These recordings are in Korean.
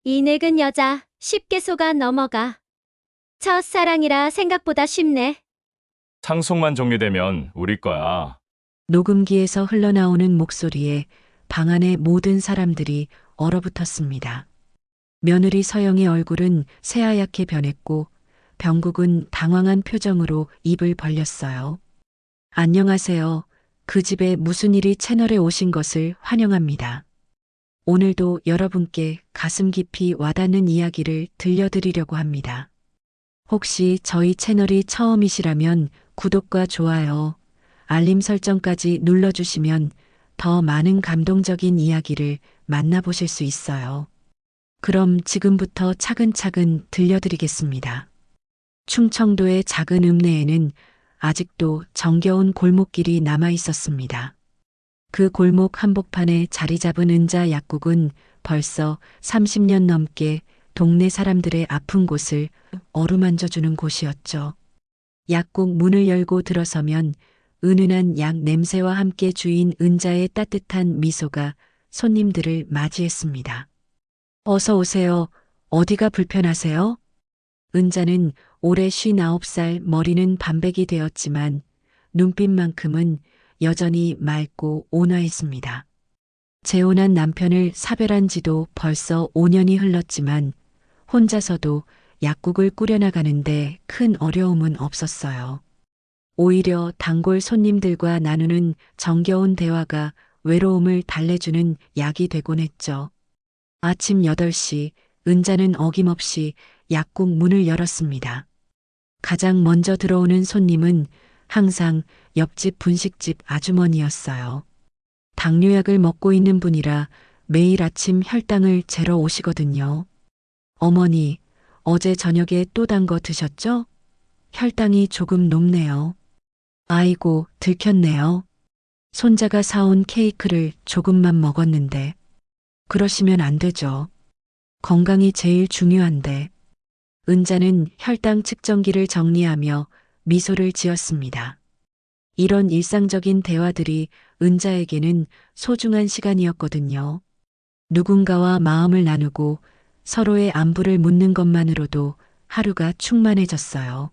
이 늙은 여자 쉽게 속아 넘어가. 첫사랑이라 생각보다 쉽네. 상속만 종료되면 우리 거야. 녹음기에서 흘러나오는 목소리에 방 안의 모든 사람들이 얼어붙었습니다. 며느리 서영의 얼굴은 새하얗게 변했고 병국은 당황한 표정으로 입을 벌렸어요. 안녕하세요. 그 집에 무슨 일이 채널에 오신 것을 환영합니다. 오늘도 여러분께 가슴 깊이 와닿는 이야기를 들려드리려고 합니다. 혹시 저희 채널이 처음이시라면 구독과 좋아요, 알림 설정까지 눌러주시면 더 많은 감동적인 이야기를 만나보실 수 있어요. 그럼 지금부터 차근차근 들려드리겠습니다. 충청도의 작은 읍내에는 아직도 정겨운 골목길이 남아 있었습니다. 그 골목 한복판에 자리 잡은 은자 약국은 벌써 30년 넘게 동네 사람들의 아픈 곳을 어루만져주는 곳이었죠. 약국 문을 열고 들어서면 은은한 약 냄새와 함께 주인 은자의 따뜻한 미소가 손님들을 맞이했습니다. 어서 오세요. 어디가 불편하세요? 은자는 올해 59살, 머리는 반백이 되었지만 눈빛만큼은 여전히 맑고 온화했습니다. 재혼한 남편을 사별한 지도 벌써 5년이 흘렀지만 혼자서도 약국을 꾸려나가는데 큰 어려움은 없었어요. 오히려 단골 손님들과 나누는 정겨운 대화가 외로움을 달래주는 약이 되곤 했죠. 아침 8시 은자는 어김없이 약국 문을 열었습니다. 가장 먼저 들어오는 손님은 항상 옆집 분식집 아주머니였어요. 당뇨약을 먹고 있는 분이라 매일 아침 혈당을 재러 오시거든요. 어머니, 어제 저녁에 또 단 거 드셨죠? 혈당이 조금 높네요. 아이고, 들켰네요. 손자가 사온 케이크를 조금만 먹었는데. 그러시면 안 되죠. 건강이 제일 중요한데. 은자는 혈당 측정기를 정리하며 미소를 지었습니다. 이런 일상적인 대화들이 은자에게는 소중한 시간이었거든요. 누군가와 마음을 나누고 서로의 안부를 묻는 것만으로도 하루가 충만해졌어요.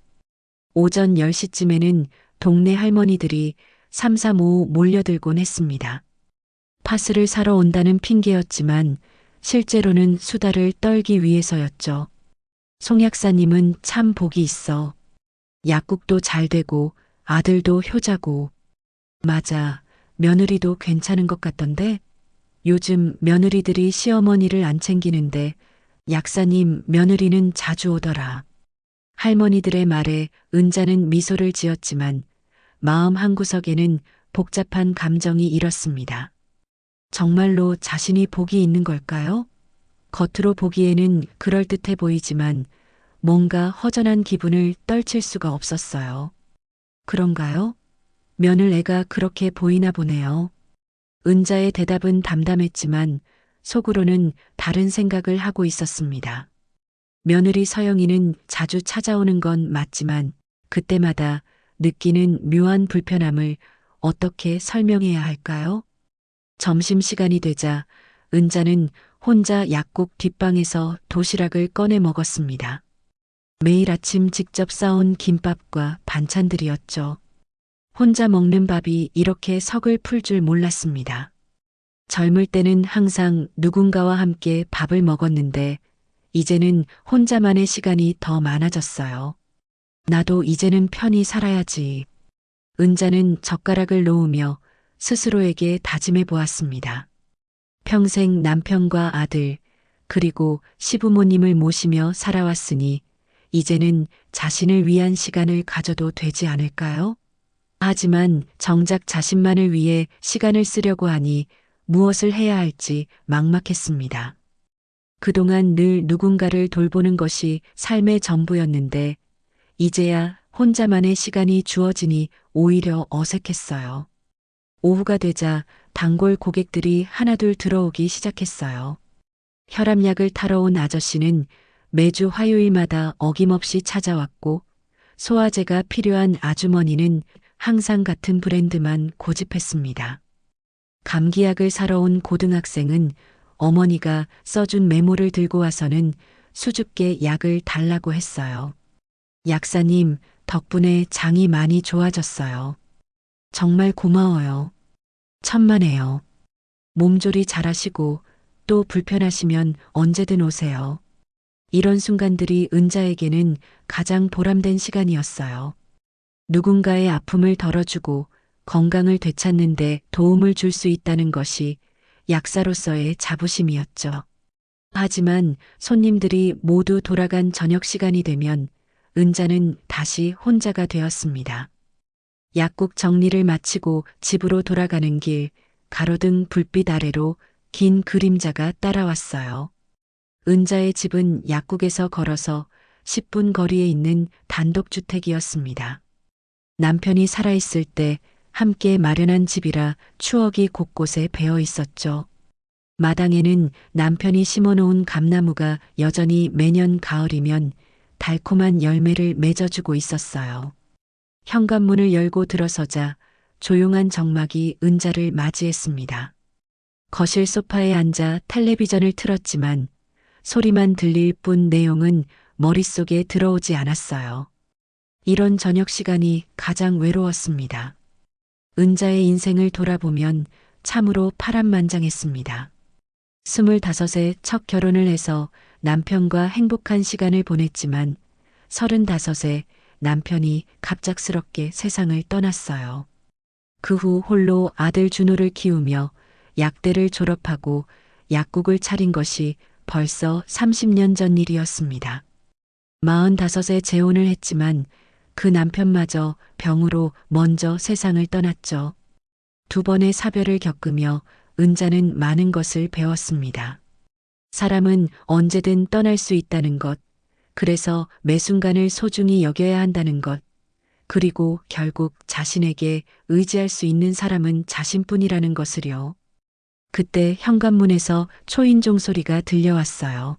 오전 10시쯤에는 동네 할머니들이 삼삼오오 몰려들곤 했습니다. 파스를 사러 온다는 핑계였지만 실제로는 수다를 떨기 위해서였죠. 송 약사님은 참 복이 있어. 약국도 잘 되고 아들도 효자고. 맞아, 며느리도 괜찮은 것 같던데? 요즘 며느리들이 시어머니를 안 챙기는데 약사님 며느리는 자주 오더라. 할머니들의 말에 은자는 미소를 지었지만 마음 한구석에는 복잡한 감정이 일었습니다. 정말로 자신이 복이 있는 걸까요? 겉으로 보기에는 그럴듯해 보이지만 뭔가 허전한 기분을 떨칠 수가 없었어요. 그런가요? 며느리가 그렇게 보이나 보네요. 은자의 대답은 담담했지만 속으로는 다른 생각을 하고 있었습니다. 며느리 서영이는 자주 찾아오는 건 맞지만 그때마다 느끼는 묘한 불편함을 어떻게 설명해야 할까요? 점심시간이 되자 은자는 혼자 약국 뒷방에서 도시락을 꺼내 먹었습니다. 매일 아침 직접 싸온 김밥과 반찬들이었죠. 혼자 먹는 밥이 이렇게 석을 풀 줄 몰랐습니다. 젊을 때는 항상 누군가와 함께 밥을 먹었는데 이제는 혼자만의 시간이 더 많아졌어요. 나도 이제는 편히 살아야지. 은자는 젓가락을 놓으며 스스로에게 다짐해 보았습니다. 평생 남편과 아들, 그리고 시부모님을 모시며 살아왔으니 이제는 자신을 위한 시간을 가져도 되지 않을까요? 하지만 정작 자신만을 위해 시간을 쓰려고 하니 무엇을 해야 할지 막막했습니다. 그동안 늘 누군가를 돌보는 것이 삶의 전부였는데 이제야 혼자만의 시간이 주어지니 오히려 어색했어요. 오후가 되자 단골 고객들이 하나둘 들어오기 시작했어요. 혈압약을 타러 온 아저씨는 매주 화요일마다 어김없이 찾아왔고 소화제가 필요한 아주머니는 항상 같은 브랜드만 고집했습니다. 감기약을 사러 온 고등학생은 어머니가 써준 메모를 들고 와서는 수줍게 약을 달라고 했어요. 약사님, 덕분에 장이 많이 좋아졌어요. 정말 고마워요. 천만에요. 몸조리 잘하시고 또 불편하시면 언제든 오세요. 이런 순간들이 은자에게는 가장 보람된 시간이었어요. 누군가의 아픔을 덜어주고 건강을 되찾는데 도움을 줄 수 있다는 것이 약사로서의 자부심이었죠. 하지만 손님들이 모두 돌아간 저녁 시간이 되면 은자는 다시 혼자가 되었습니다. 약국 정리를 마치고 집으로 돌아가는 길, 가로등 불빛 아래로 긴 그림자가 따라왔어요. 은자의 집은 약국에서 걸어서 10분 거리에 있는 단독주택이었습니다. 남편이 살아있을 때 함께 마련한 집이라 추억이 곳곳에 배어 있었죠. 마당에는 남편이 심어놓은 감나무가 여전히 매년 가을이면 달콤한 열매를 맺어주고 있었어요. 현관문을 열고 들어서자 조용한 정막이 은자를 맞이했습니다. 거실 소파에 앉아 텔레비전을 틀었지만 소리만 들릴 뿐 내용은 머릿속에 들어오지 않았어요. 이런 저녁 시간이 가장 외로웠습니다. 은자의 인생을 돌아보면 참으로 파란만장했습니다. 25에 첫 결혼을 해서 남편과 행복한 시간을 보냈지만 35에 남편이 갑작스럽게 세상을 떠났어요. 그 후 홀로 아들 준호를 키우며 약대를 졸업하고 약국을 차린 것이 벌써 30년 전 일이었습니다. 45에 재혼을 했지만 그 남편마저 병으로 먼저 세상을 떠났죠. 2번의 사별을 겪으며 은자는 많은 것을 배웠습니다. 사람은 언제든 떠날 수 있다는 것, 그래서 매 순간을 소중히 여겨야 한다는 것, 그리고 결국 자신에게 의지할 수 있는 사람은 자신뿐이라는 것을요. 그때 현관문에서 초인종 소리가 들려왔어요.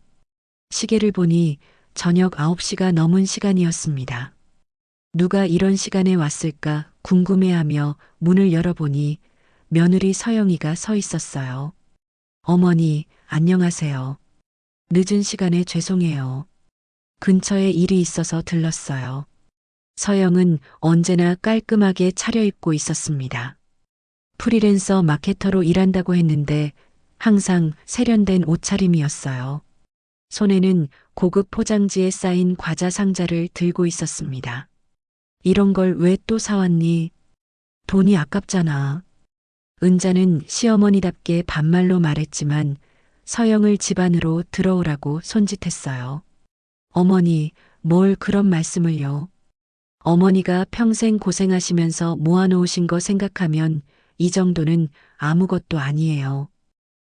시계를 보니 저녁 9시가 넘은 시간이었습니다. 누가 이런 시간에 왔을까 궁금해하며 문을 열어보니 며느리 서영이가 서 있었어요. 어머니, 안녕하세요. 늦은 시간에 죄송해요. 근처에 일이 있어서 들렀어요. 서영은 언제나 깔끔하게 차려입고 있었습니다. 프리랜서 마케터로 일한다고 했는데 항상 세련된 옷차림이었어요. 손에는 고급 포장지에 쌓인 과자 상자를 들고 있었습니다. 이런 걸 왜 또 사왔니? 돈이 아깝잖아. 은자는 시어머니답게 반말로 말했지만 서영을 집 안으로 들어오라고 손짓했어요. 어머니, 뭘 그런 말씀을요. 어머니가 평생 고생하시면서 모아놓으신 거 생각하면 이 정도는 아무것도 아니에요.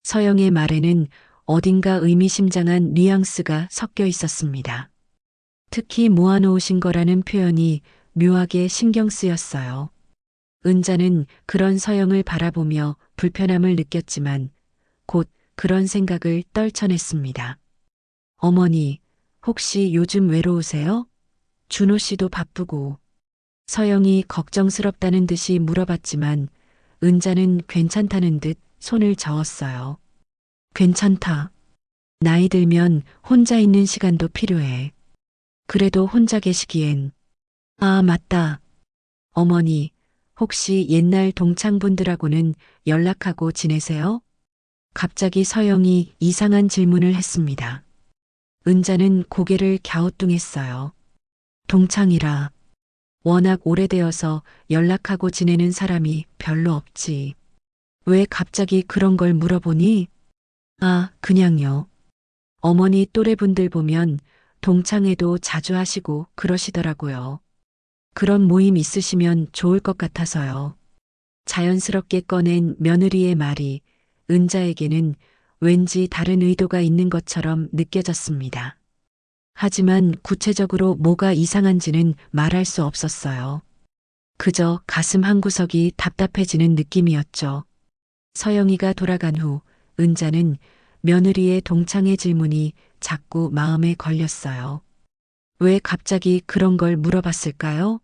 서영의 말에는 어딘가 의미심장한 뉘앙스가 섞여 있었습니다. 특히 모아놓으신 거라는 표현이 묘하게 신경 쓰였어요. 은자는 그런 서영을 바라보며 불편함을 느꼈지만 곧 그런 생각을 떨쳐냈습니다. 어머니, 혹시 요즘 외로우세요? 준호 씨도 바쁘고. 서영이 걱정스럽다는 듯이 물어봤지만 은자는 괜찮다는 듯 손을 저었어요. 괜찮다. 나이 들면 혼자 있는 시간도 필요해. 그래도 혼자 계시기엔. 아, 맞다. 어머니, 혹시 옛날 동창분들하고는 연락하고 지내세요? 갑자기 서영이 이상한 질문을 했습니다. 은자는 고개를 갸우뚱했어요. 동창이라. 워낙 오래되어서 연락하고 지내는 사람이 별로 없지. 왜 갑자기 그런 걸 물어보니? 아, 그냥요. 어머니 또래분들 보면 동창회도 자주 하시고 그러시더라고요. 그런 모임 있으시면 좋을 것 같아서요. 자연스럽게 꺼낸 며느리의 말이 은자에게는 왠지 다른 의도가 있는 것처럼 느껴졌습니다. 하지만 구체적으로 뭐가 이상한지는 말할 수 없었어요. 그저 가슴 한구석이 답답해지는 느낌이었죠. 서영이가 돌아간 후 은자는 며느리의 동창회 질문이 자꾸 마음에 걸렸어요. 왜 갑자기 그런 걸 물어봤을까요?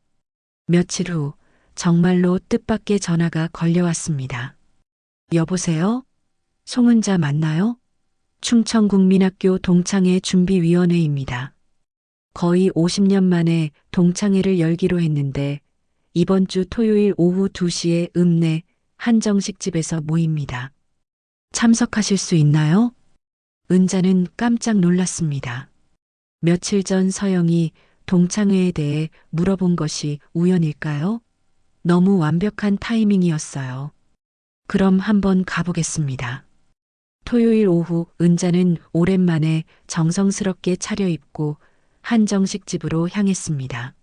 며칠 후 정말로 뜻밖의 전화가 걸려왔습니다. 여보세요? 송은자 맞나요? 충청국민학교 동창회 준비위원회입니다. 거의 50년 만에 동창회를 열기로 했는데 이번 주 토요일 오후 2시에 읍내 한정식 집에서 모입니다. 참석하실 수 있나요? 은자는 깜짝 놀랐습니다. 며칠 전 서영이 동창회에 대해 물어본 것이 우연일까요? 너무 완벽한 타이밍이었어요. 그럼 한번 가보겠습니다. 토요일 오후 은자는 오랜만에 정성스럽게 차려입고 한정식 집으로 향했습니다.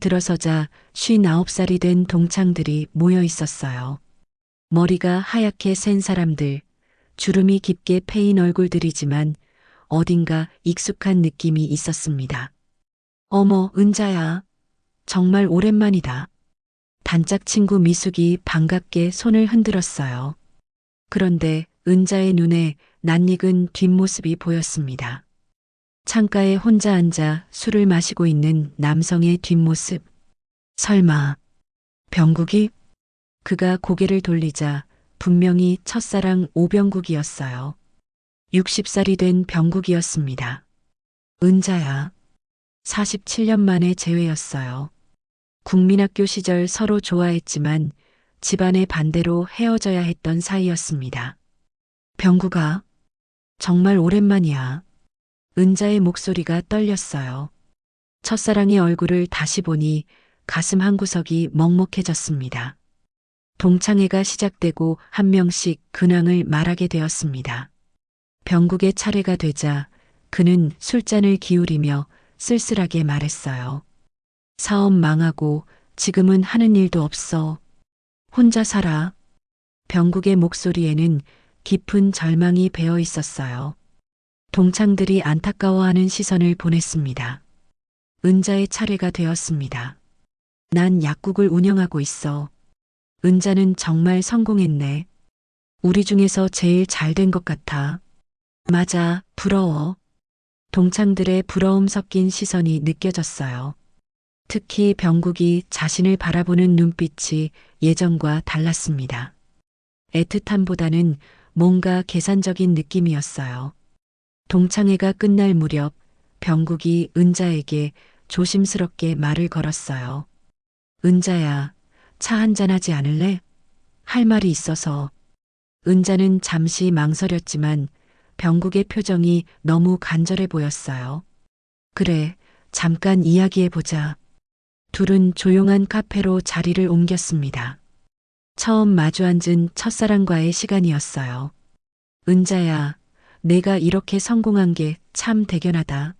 들어서자 59살이 된 동창들이 모여 있었어요. 머리가 하얗게 센 사람들, 주름이 깊게 패인 얼굴들이지만 어딘가 익숙한 느낌이 있었습니다. 어머, 은자야. 정말 오랜만이다. 단짝 친구 미숙이 반갑게 손을 흔들었어요. 그런데 은자의 눈에 낯익은 뒷모습이 보였습니다. 창가에 혼자 앉아 술을 마시고 있는 남성의 뒷모습. 설마 병국이? 그가 고개를 돌리자 분명히 첫사랑 오병국이었어요. 60살이 된 병국이었습니다. 은자야. 47년 만에 재회였어요. 국민학교 시절 서로 좋아했지만 집안의 반대로 헤어져야 했던 사이였습니다. 병국아, 정말 오랜만이야. 은자의 목소리가 떨렸어요. 첫사랑의 얼굴을 다시 보니 가슴 한구석이 먹먹해졌습니다. 동창회가 시작되고 한 명씩 근황을 말하게 되었습니다. 병국의 차례가 되자 그는 술잔을 기울이며 쓸쓸하게 말했어요. 사업 망하고 지금은 하는 일도 없어. 혼자 살아. 병국의 목소리에는 깊은 절망이 배어 있었어요. 동창들이 안타까워하는 시선을 보냈습니다. 은자의 차례가 되었습니다. 난 약국을 운영하고 있어. 은자는 정말 성공했네. 우리 중에서 제일 잘 된 것 같아. 맞아, 부러워. 동창들의 부러움 섞인 시선이 느껴졌어요. 특히 병국이 자신을 바라보는 눈빛이 예전과 달랐습니다. 애틋함보다는 뭔가 계산적인 느낌이었어요. 동창회가 끝날 무렵 병국이 은자에게 조심스럽게 말을 걸었어요. 은자야, 차 한잔 하지 않을래? 할 말이 있어서. 은자는 잠시 망설였지만 병국의 표정이 너무 간절해 보였어요. 그래, 잠깐 이야기해보자. 둘은 조용한 카페로 자리를 옮겼습니다. 처음 마주 앉은 첫사랑과의 시간이었어요. 은자야, 내가 이렇게 성공한 게 참 대견하다.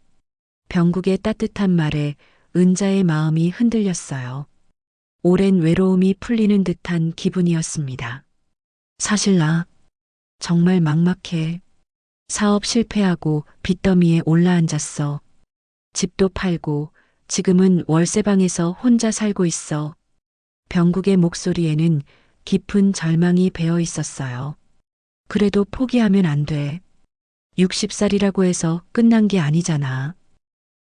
병국의 따뜻한 말에 은자의 마음이 흔들렸어요. 오랜 외로움이 풀리는 듯한 기분이었습니다. 사실 나 정말 막막해. 사업 실패하고 빚더미에 올라앉았어. 집도 팔고 지금은 월세방에서 혼자 살고 있어. 병국의 목소리에는 깊은 절망이 배어 있었어요. 그래도 포기하면 안 돼. 60살이라고 해서 끝난 게 아니잖아.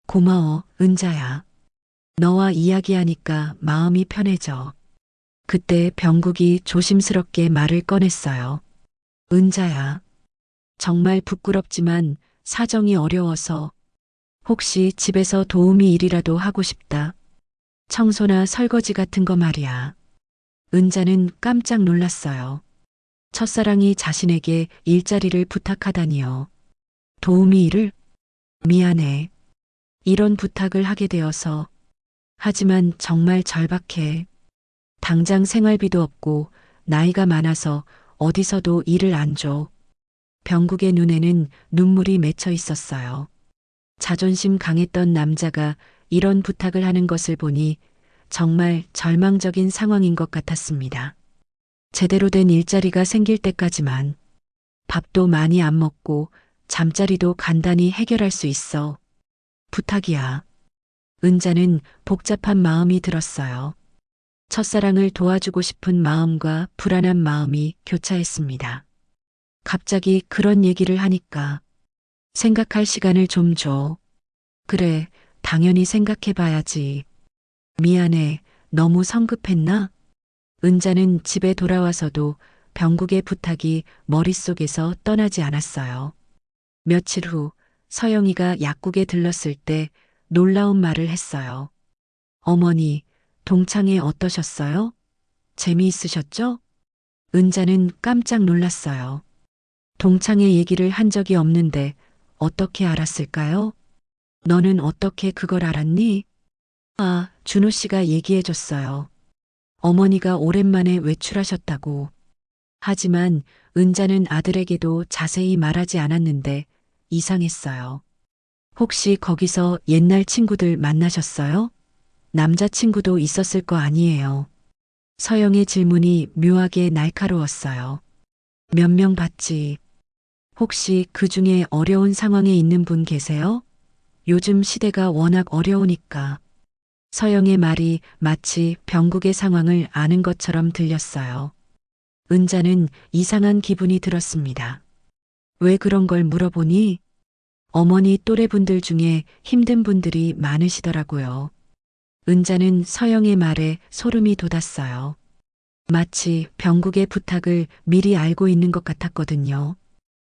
고마워, 은자야. 너와 이야기하니까 마음이 편해져. 그때 병국이 조심스럽게 말을 꺼냈어요. 은자야. 정말 부끄럽지만 사정이 어려워서 혹시 집에서 도우미 일이라도 하고 싶다. 청소나 설거지 같은 거 말이야. 은자는 깜짝 놀랐어요. 첫사랑이 자신에게 일자리를 부탁하다니요. 도우미 일을? 미안해. 이런 부탁을 하게 되어서. 하지만 정말 절박해. 당장 생활비도 없고 나이가 많아서 어디서도 일을 안 줘. 병국의 눈에는 눈물이 맺혀 있었어요. 자존심 강했던 남자가 이런 부탁을 하는 것을 보니 정말 절망적인 상황인 것 같았습니다. 제대로 된 일자리가 생길 때까지만 밥도 많이 안 먹고 잠자리도 간단히 해결할 수 있어. 부탁이야. 은자는 복잡한 마음이 들었어요. 첫사랑을 도와주고 싶은 마음과 불안한 마음이 교차했습니다. 갑자기 그런 얘기를 하니까 생각할 시간을 좀 줘. 그래, 당연히 생각해봐야지. 미안해, 너무 성급했나? 은자는 집에 돌아와서도 병국의 부탁이 머릿속에서 떠나지 않았어요. 며칠 후 서영이가 약국에 들렀을 때 놀라운 말을 했어요. 어머니, 동창회 어떠셨어요? 재미있으셨죠? 은자는 깜짝 놀랐어요. 동창회 얘기를 한 적이 없는데 어떻게 알았을까요? 너는 어떻게 그걸 알았니? 아, 준호 씨가 얘기해 줬어요. 어머니가 오랜만에 외출하셨다고. 하지만 은자는 아들에게도 자세히 말하지 않았는데 이상했어요. 혹시 거기서 옛날 친구들 만나셨어요? 남자친구도 있었을 거 아니에요. 서영의 질문이 묘하게 날카로웠어요. 몇 명 봤지? 혹시 그 중에 어려운 상황에 있는 분 계세요? 요즘 시대가 워낙 어려우니까. 서영의 말이 마치 병국의 상황을 아는 것처럼 들렸어요. 은자는 이상한 기분이 들었습니다. 왜 그런 걸 물어보니? 어머니 또래분들 중에 힘든 분들이 많으시더라고요. 은자는 서영의 말에 소름이 돋았어요. 마치 병국의 부탁을 미리 알고 있는 것 같았거든요.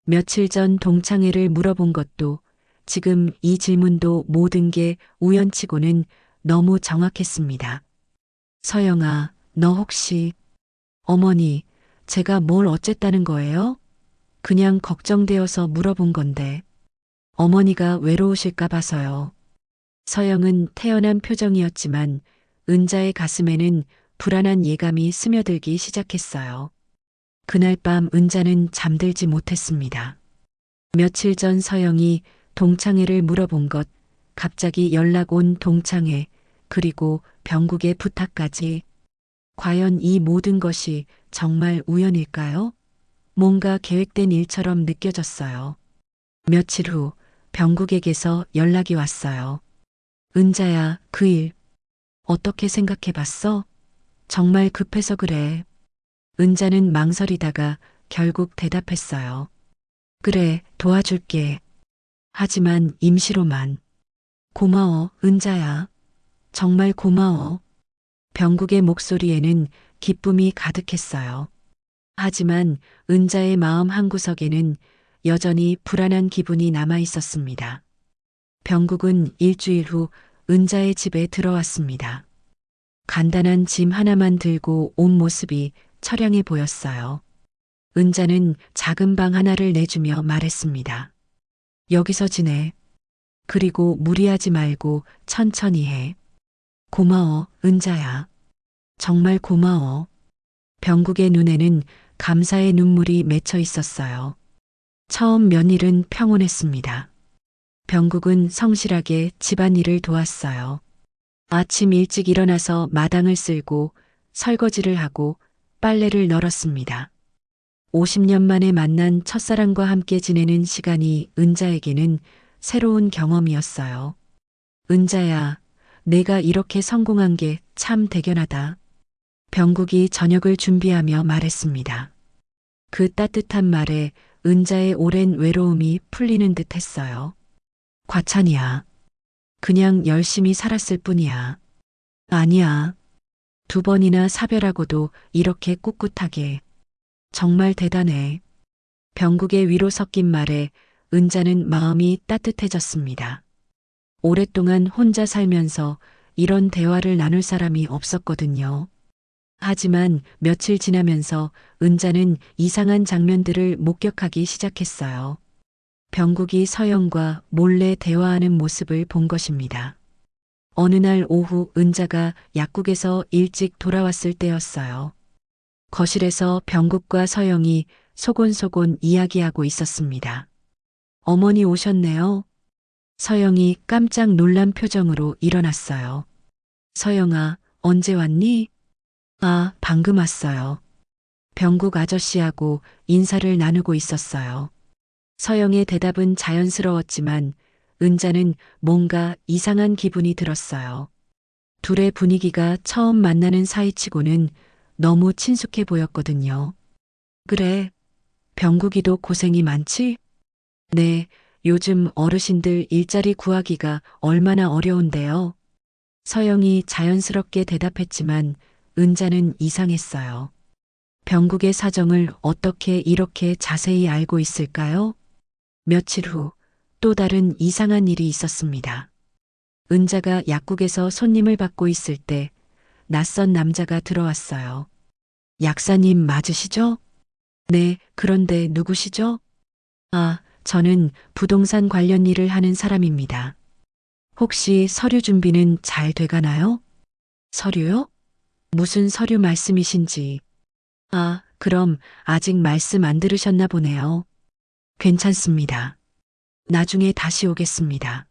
며칠 전 동창회를 물어본 것도 지금 이 질문도 모든 게 우연치고는 너무 정확했습니다. 서영아, 너 혹시 어머니, 제가 뭘 어쨌다는 거예요? 그냥 걱정되어서 물어본 건데 어머니가 외로우실까 봐서요. 서영은 태연한 표정이었지만 은자의 가슴에는 불안한 예감이 스며들기 시작했어요. 그날 밤 은자는 잠들지 못했습니다. 며칠 전 서영이 동창회를 물어본 것, 갑자기 연락 온 동창회, 그리고 병국의 부탁까지. 과연 이 모든 것이 정말 우연일까요? 뭔가 계획된 일처럼 느껴졌어요. 며칠 후 병국에게서 연락이 왔어요. 은자야, 그 일 어떻게 생각해 봤어? 정말 급해서 그래. 은자는 망설이다가 결국 대답했어요. 그래, 도와줄게. 하지만 임시로만. 고마워, 은자야. 정말 고마워. 병국의 목소리에는 기쁨이 가득했어요. 하지만 은자의 마음 한구석에는 여전히 불안한 기분이 남아 있었습니다. 병국은 일주일 후 은자의 집에 들어왔습니다. 간단한 짐 하나만 들고 온 모습이 처량해 보였어요. 은자는 작은 방 하나를 내주며 말했습니다. 여기서 지내. 그리고 무리하지 말고 천천히 해. 고마워, 은자야. 정말 고마워. 병국의 눈에는 감사의 눈물이 맺혀 있었어요. 처음 며느리는 평온했습니다. 병국은 성실하게 집안일을 도왔어요. 아침 일찍 일어나서 마당을 쓸고 설거지를 하고 빨래를 널었습니다. 50년 만에 만난 첫사랑과 함께 지내는 시간이 은자에게는 새로운 경험이었어요. 은자야, 내가 이렇게 성공한 게 참 대견하다. 병국이 저녁을 준비하며 말했습니다. 그 따뜻한 말에 은자의 오랜 외로움이 풀리는 듯 했어요. 과찬이야. 그냥 열심히 살았을 뿐이야. 아니야. 2번이나 사별하고도 이렇게 꿋꿋하게. 정말 대단해. 병국의 위로 섞인 말에 은자는 마음이 따뜻해졌습니다. 오랫동안 혼자 살면서 이런 대화를 나눌 사람이 없었거든요. 하지만 며칠 지나면서 은자는 이상한 장면들을 목격하기 시작했어요. 병국이 서영과 몰래 대화하는 모습을 본 것입니다. 어느 날 오후 은자가 약국에서 일찍 돌아왔을 때였어요. 거실에서 병국과 서영이 소곤소곤 이야기하고 있었습니다. 어머니 오셨네요. 서영이 깜짝 놀란 표정으로 일어났어요. 서영아, 언제 왔니? 아, 방금 왔어요. 병국 아저씨하고 인사를 나누고 있었어요. 서영의 대답은 자연스러웠지만 은자는 뭔가 이상한 기분이 들었어요. 둘의 분위기가 처음 만나는 사이치고는 너무 친숙해 보였거든요. 그래, 병국이도 고생이 많지? 네, 요즘 어르신들 일자리 구하기가 얼마나 어려운데요. 서영이 자연스럽게 대답했지만 은자는 이상했어요. 병국의 사정을 어떻게 이렇게 자세히 알고 있을까요? 며칠 후 또 다른 이상한 일이 있었습니다. 은자가 약국에서 손님을 받고 있을 때 낯선 남자가 들어왔어요. 약사님 맞으시죠? 네, 그런데 누구시죠? 아, 저는 부동산 관련 일을 하는 사람입니다. 혹시 서류 준비는 잘 돼가나요? 서류요? 무슨 서류 말씀이신지. 아, 그럼 아직 말씀 안 들으셨나 보네요. 괜찮습니다. 나중에 다시 오겠습니다.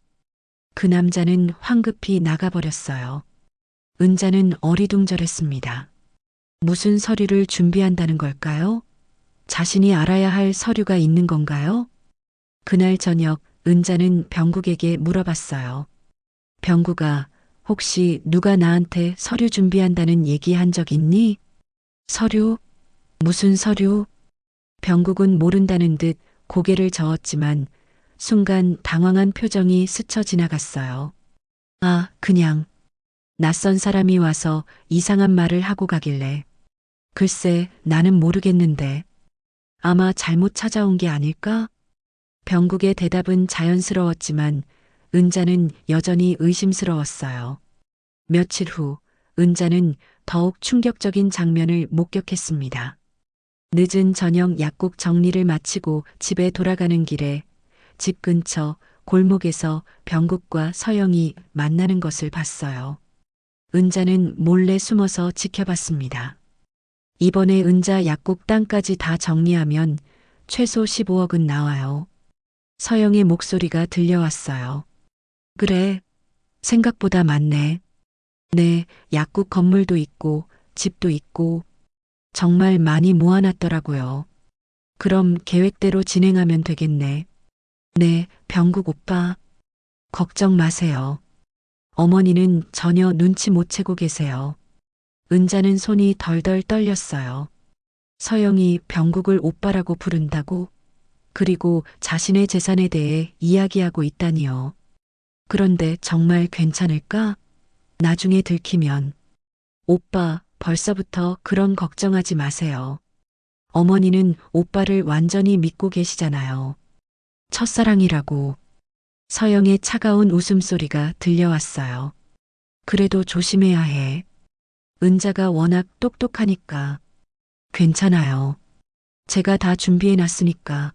그 남자는 황급히 나가버렸어요. 은자는 어리둥절했습니다. 무슨 서류를 준비한다는 걸까요? 자신이 알아야 할 서류가 있는 건가요? 그날 저녁 은자는 병국에게 물어봤어요. 병국아, 혹시 누가 나한테 서류 준비한다는 얘기한 적 있니? 서류? 무슨 서류? 병국은 모른다는 듯 고개를 저었지만 순간 당황한 표정이 스쳐 지나갔어요. 아, 그냥 낯선 사람이 와서 이상한 말을 하고 가길래. 글쎄, 나는 모르겠는데. 아마 잘못 찾아온 게 아닐까? 병국의 대답은 자연스러웠지만 은자는 여전히 의심스러웠어요. 며칠 후 은자는 더욱 충격적인 장면을 목격했습니다. 늦은 저녁 약국 정리를 마치고 집에 돌아가는 길에 집 근처 골목에서 병국과 서영이 만나는 것을 봤어요. 은자는 몰래 숨어서 지켜봤습니다. 이번에 은자 약국 땅까지 다 정리하면 최소 15억은 나와요. 서영의 목소리가 들려왔어요. 그래, 생각보다 많네. 네, 약국 건물도 있고 집도 있고 정말 많이 모아놨더라고요. 그럼 계획대로 진행하면 되겠네. 네, 병국 오빠. 걱정 마세요. 어머니는 전혀 눈치 못 채고 계세요. 은자는 손이 덜덜 떨렸어요. 서영이 병국을 오빠라고 부른다고? 그리고 자신의 재산에 대해 이야기하고 있다니요. 그런데 정말 괜찮을까? 나중에 들키면. 오빠, 벌써부터 그런 걱정하지 마세요. 어머니는 오빠를 완전히 믿고 계시잖아요. 첫사랑이라고. 서영의 차가운 웃음소리가 들려왔어요. 그래도 조심해야 해. 은자가 워낙 똑똑하니까. 괜찮아요. 제가 다 준비해 놨으니까.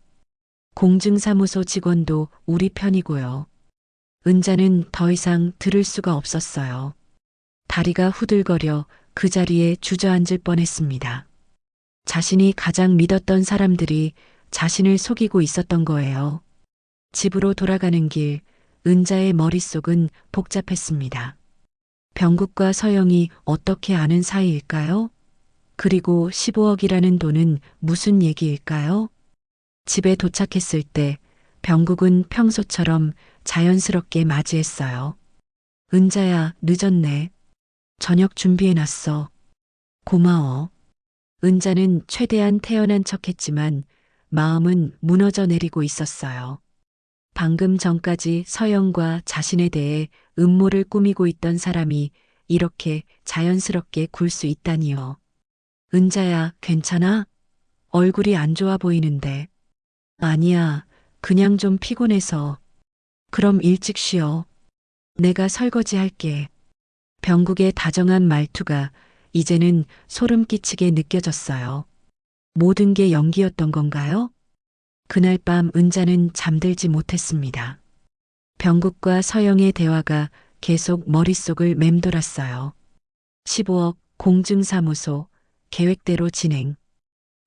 공증사무소 직원도 우리 편이고요. 은자는 더 이상 들을 수가 없었어요. 다리가 후들거려 그 자리에 주저앉을 뻔했습니다. 자신이 가장 믿었던 사람들이 자신을 속이고 있었던 거예요. 집으로 돌아가는 길, 은자의 머릿속은 복잡했습니다. 병국과 서영이 어떻게 아는 사이일까요? 그리고 15억이라는 돈은 무슨 얘기일까요? 집에 도착했을 때 병국은 평소처럼 자연스럽게 맞이했어요. 은자야, 늦었네. 저녁 준비해놨어. 고마워. 은자는 최대한 태연한 척했지만 마음은 무너져 내리고 있었어요. 방금 전까지 서영과 자신에 대해 음모를 꾸미고 있던 사람이 이렇게 자연스럽게 굴 수 있다니요. 은자야, 괜찮아? 얼굴이 안 좋아 보이는데. 아니야, 그냥 좀 피곤해서. 그럼 일찍 쉬어. 내가 설거지 할게. 병국의 다정한 말투가 이제는 소름 끼치게 느껴졌어요. 모든 게 연기였던 건가요? 그날 밤 은자는 잠들지 못했습니다. 병국과 서영의 대화가 계속 머릿속을 맴돌았어요. 15억, 공증사무소, 계획대로 진행.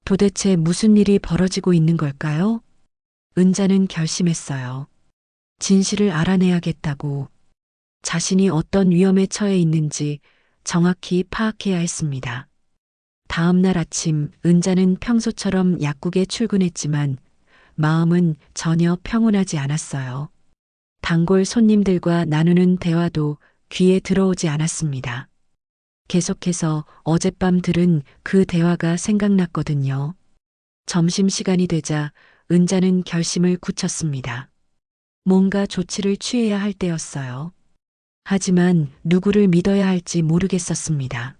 도대체 무슨 일이 벌어지고 있는 걸까요? 은자는 결심했어요. 진실을 알아내야겠다고. 자신이 어떤 위험에 처해 있는지 정확히 파악해야 했습니다. 다음 날 아침 은자는 평소처럼 약국에 출근했지만 마음은 전혀 평온하지 않았어요. 단골 손님들과 나누는 대화도 귀에 들어오지 않았습니다. 계속해서 어젯밤 들은 그 대화가 생각났거든요. 점심시간이 되자 은자는 결심을 굳혔습니다. 뭔가 조치를 취해야 할 때였어요. 하지만 누구를 믿어야 할지 모르겠었습니다.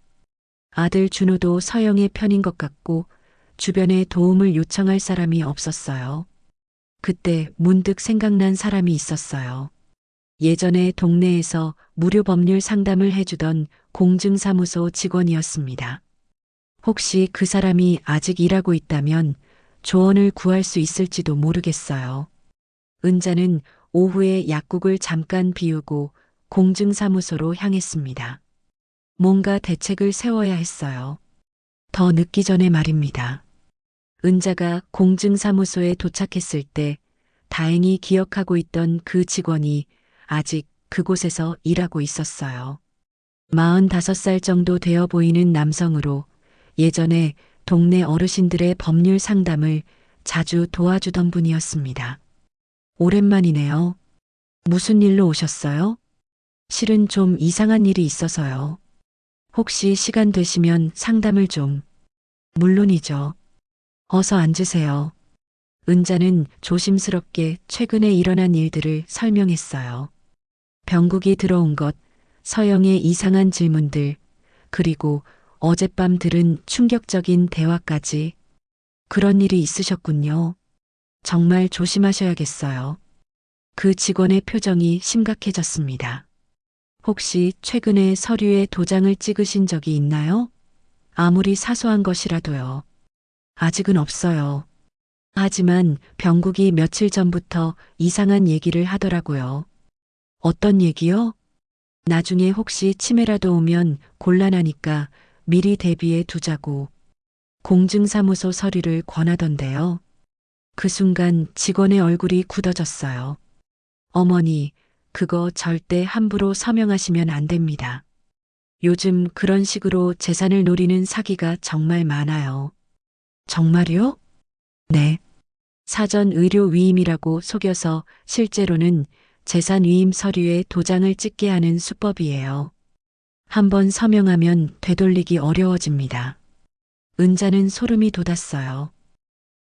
아들 준호도 서영의 편인 것 같고 주변에 도움을 요청할 사람이 없었어요. 그때 문득 생각난 사람이 있었어요. 예전에 동네에서 무료 법률 상담을 해주던 공증사무소 직원이었습니다. 혹시 그 사람이 아직 일하고 있다면 조언을 구할 수 있을지도 모르겠어요. 은자는 오후에 약국을 잠깐 비우고 공증사무소로 향했습니다. 뭔가 대책을 세워야 했어요. 더 늦기 전에 말입니다. 은자가 공증사무소에 도착했을 때 다행히 기억하고 있던 그 직원이 아직 그곳에서 일하고 있었어요. 45살 정도 되어 보이는 남성으로 예전에 동네 어르신들의 법률 상담을 자주 도와주던 분이었습니다. 오랜만이네요. 무슨 일로 오셨어요? 실은 좀 이상한 일이 있어서요. 혹시 시간 되시면 상담을 좀. 물론이죠. 어서 앉으세요. 은자는 조심스럽게 최근에 일어난 일들을 설명했어요. 병국이 들어온 것, 서영의 이상한 질문들, 그리고 어젯밤 들은 충격적인 대화까지. 그런 일이 있으셨군요. 정말 조심하셔야겠어요. 그 직원의 표정이 심각해졌습니다. 혹시 최근에 서류에 도장을 찍으신 적이 있나요? 아무리 사소한 것이라도요. 아직은 없어요. 하지만 병국이 며칠 전부터 이상한 얘기를 하더라고요. 어떤 얘기요? 나중에 혹시 치매라도 오면 곤란하니까 미리 대비해 두자고 공증사무소 서류를 권하던데요. 그 순간 직원의 얼굴이 굳어졌어요. 어머니, 그거 절대 함부로 서명하시면 안 됩니다. 요즘 그런 식으로 재산을 노리는 사기가 정말 많아요. 정말요? 네. 사전 의료 위임이라고 속여서 실제로는 재산 위임 서류에 도장을 찍게 하는 수법이에요. 한번 서명하면 되돌리기 어려워집니다. 은자는 소름이 돋았어요.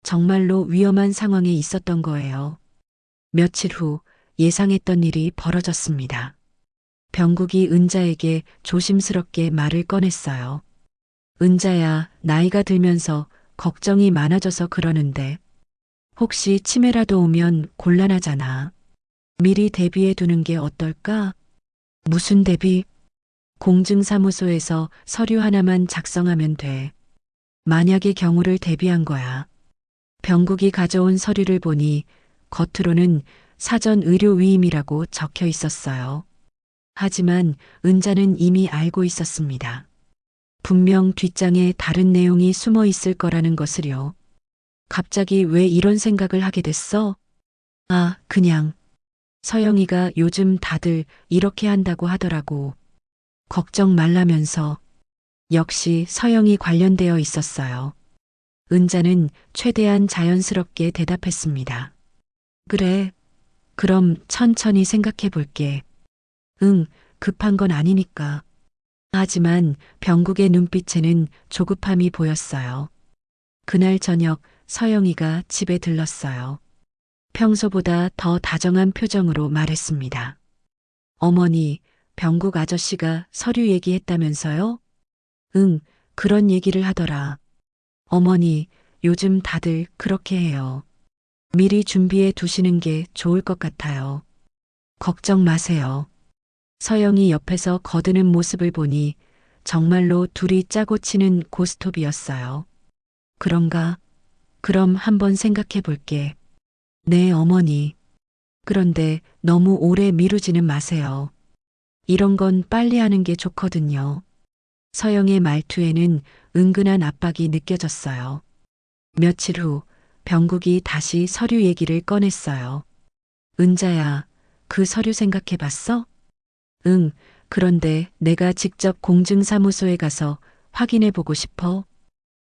정말로 위험한 상황에 있었던 거예요. 며칠 후 예상했던 일이 벌어졌습니다. 병국이 은자에게 조심스럽게 말을 꺼냈어요. 은자야, 나이가 들면서 걱정이 많아져서 그러는데 혹시 치매라도 오면 곤란하잖아. 미리 대비해 두는 게 어떨까? 무슨 대비? 공증사무소에서 서류 하나만 작성하면 돼. 만약의 경우를 대비한 거야. 병국이 가져온 서류를 보니 겉으로는 사전 의료 위임이라고 적혀 있었어요. 하지만 은자는 이미 알고 있었습니다. 분명 뒷장에 다른 내용이 숨어 있을 거라는 것을요. 갑자기 왜 이런 생각을 하게 됐어? 아, 그냥. 서영이가 요즘 다들 이렇게 한다고 하더라고. 걱정 말라면서. 역시 서영이 관련되어 있었어요. 은자는 최대한 자연스럽게 대답했습니다. 그래. 그럼 천천히 생각해 볼게. 응, 급한 건 아니니까. 하지만 병국의 눈빛에는 조급함이 보였어요. 그날 저녁 서영이가 집에 들렀어요. 평소보다 더 다정한 표정으로 말했습니다. 어머니, 병국 아저씨가 서류 얘기했다면서요? 응, 그런 얘기를 하더라. 어머니, 요즘 다들 그렇게 해요. 미리 준비해 두시는 게 좋을 것 같아요. 걱정 마세요. 서영이 옆에서 거드는 모습을 보니 정말로 둘이 짜고 치는 고스톱이었어요. 그런가? 그럼 한번 생각해 볼게. 네, 어머니. 그런데 너무 오래 미루지는 마세요. 이런 건 빨리 하는 게 좋거든요. 서영의 말투에는 은근한 압박이 느껴졌어요. 며칠 후 병국이 다시 서류 얘기를 꺼냈어요. 은자야, 그 서류 생각해 봤어? 응, 그런데 내가 직접 공증사무소에 가서 확인해 보고 싶어.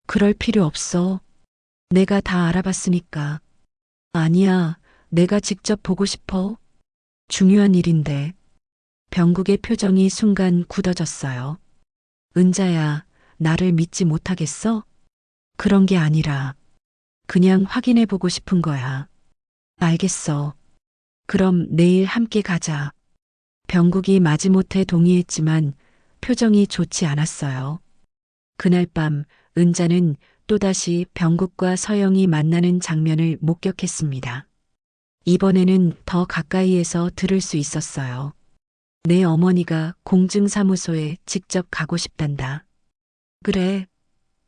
그럴 필요 없어. 내가 다 알아봤으니까. 아니야, 내가 직접 보고 싶어. 중요한 일인데. 병국의 표정이 순간 굳어졌어요. 은자야, 나를 믿지 못하겠어? 그런 게 아니라, 그냥 확인해 보고 싶은 거야. 알겠어. 그럼 내일 함께 가자. 병국이 마지못해 동의했지만 표정이 좋지 않았어요. 그날 밤 은자는 또다시 병국과 서영이 만나는 장면을 목격했습니다. 이번에는 더 가까이에서 들을 수 있었어요. 내 어머니가 공증사무소에 직접 가고 싶단다. 그래.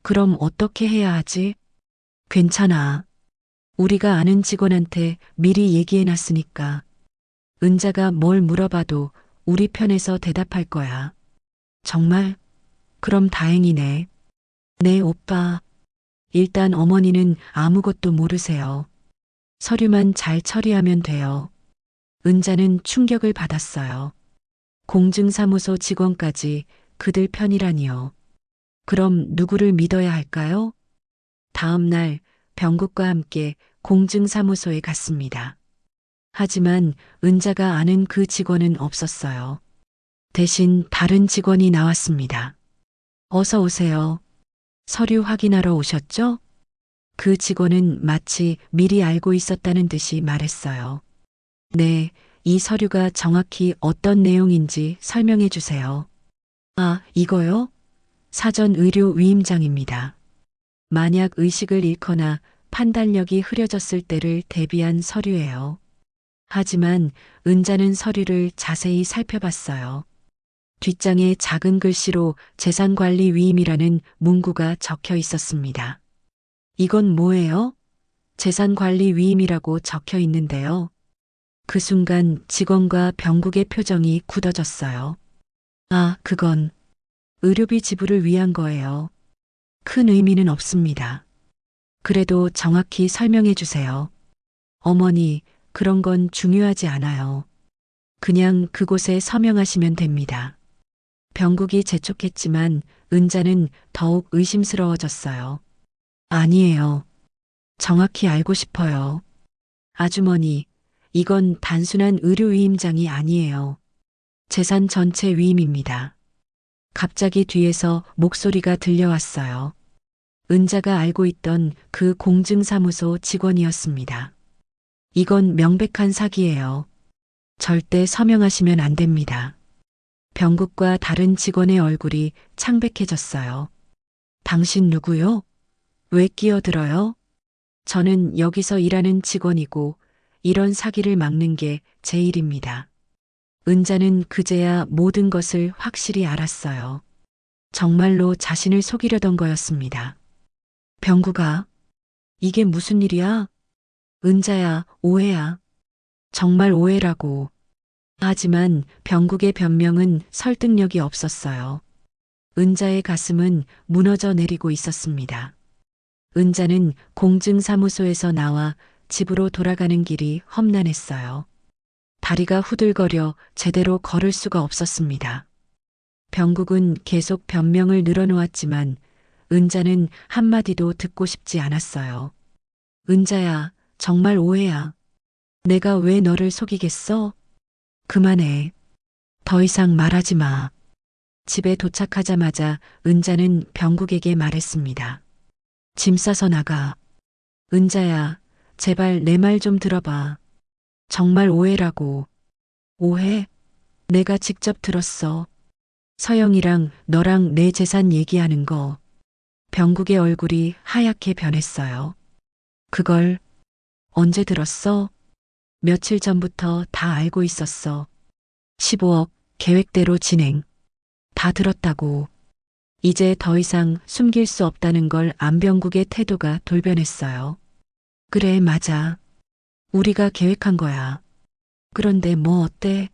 그럼 어떻게 해야 하지? 괜찮아. 우리가 아는 직원한테 미리 얘기해 놨으니까. 은자가 뭘 물어봐도 우리 편에서 대답할 거야. 정말? 그럼 다행이네. 네, 오빠. 일단 어머니는 아무것도 모르세요. 서류만 잘 처리하면 돼요. 은자는 충격을 받았어요. 공증사무소 직원까지 그들 편이라니요. 그럼 누구를 믿어야 할까요? 다음 날 병국과 함께 공증사무소에 갔습니다. 하지만 은자가 아는 그 직원은 없었어요. 대신 다른 직원이 나왔습니다. 어서 오세요. 서류 확인하러 오셨죠? 그 직원은 마치 미리 알고 있었다는 듯이 말했어요. 네, 이 서류가 정확히 어떤 내용인지 설명해 주세요. 아, 이거요? 사전 의료 위임장입니다. 만약 의식을 잃거나 판단력이 흐려졌을 때를 대비한 서류예요. 하지만 은자는 서류를 자세히 살펴봤어요. 뒷장에 작은 글씨로 재산관리 위임이라는 문구가 적혀 있었습니다. 이건 뭐예요? 재산관리 위임이라고 적혀 있는데요. 그 순간 직원과 병국의 표정이 굳어졌어요. 아, 그건 의료비 지불을 위한 거예요. 큰 의미는 없습니다. 그래도 정확히 설명해 주세요. 어머니, 그런 건 중요하지 않아요. 그냥 그곳에 서명하시면 됩니다. 병국이 재촉했지만 은자는 더욱 의심스러워졌어요. 아니에요. 정확히 알고 싶어요. 아주머니, 이건 단순한 의료 위임장이 아니에요. 재산 전체 위임입니다. 갑자기 뒤에서 목소리가 들려왔어요. 은자가 알고 있던 그 공증사무소 직원이었습니다. 이건 명백한 사기예요. 절대 서명하시면 안 됩니다. 병국과 다른 직원의 얼굴이 창백해졌어요. 당신 누구요? 왜 끼어들어요? 저는 여기서 일하는 직원이고 이런 사기를 막는 게 제 일입니다. 은자는 그제야 모든 것을 확실히 알았어요. 정말로 자신을 속이려던 거였습니다. 병국아, 이게 무슨 일이야? 은자야, 오해야. 정말 오해라고. 하지만 병국의 변명은 설득력이 없었어요. 은자의 가슴은 무너져 내리고 있었습니다. 은자는 공증사무소에서 나와 집으로 돌아가는 길이 험난했어요. 다리가 후들거려 제대로 걸을 수가 없었습니다. 병국은 계속 변명을 늘어놓았지만 은자는 한마디도 듣고 싶지 않았어요. 은자야, 정말 오해야. 내가 왜 너를 속이겠어? 그만해. 더 이상 말하지 마. 집에 도착하자마자 은자는 병국에게 말했습니다. 짐 싸서 나가. 은자야, 제발 내 말 좀 들어봐. 정말 오해라고. 오해? 내가 직접 들었어. 서영이랑 너랑 내 재산 얘기하는 거. 병국의 얼굴이 하얗게 변했어요. 그걸 언제 들었어? 며칠 전부터 다 알고 있었어. 15억 계획대로 진행. 다 들었다고. 이제 더 이상 숨길 수 없다는 걸 안병국의 태도가 돌변했어요. 그래, 맞아. 우리가 계획한 거야. 그런데 뭐 어때?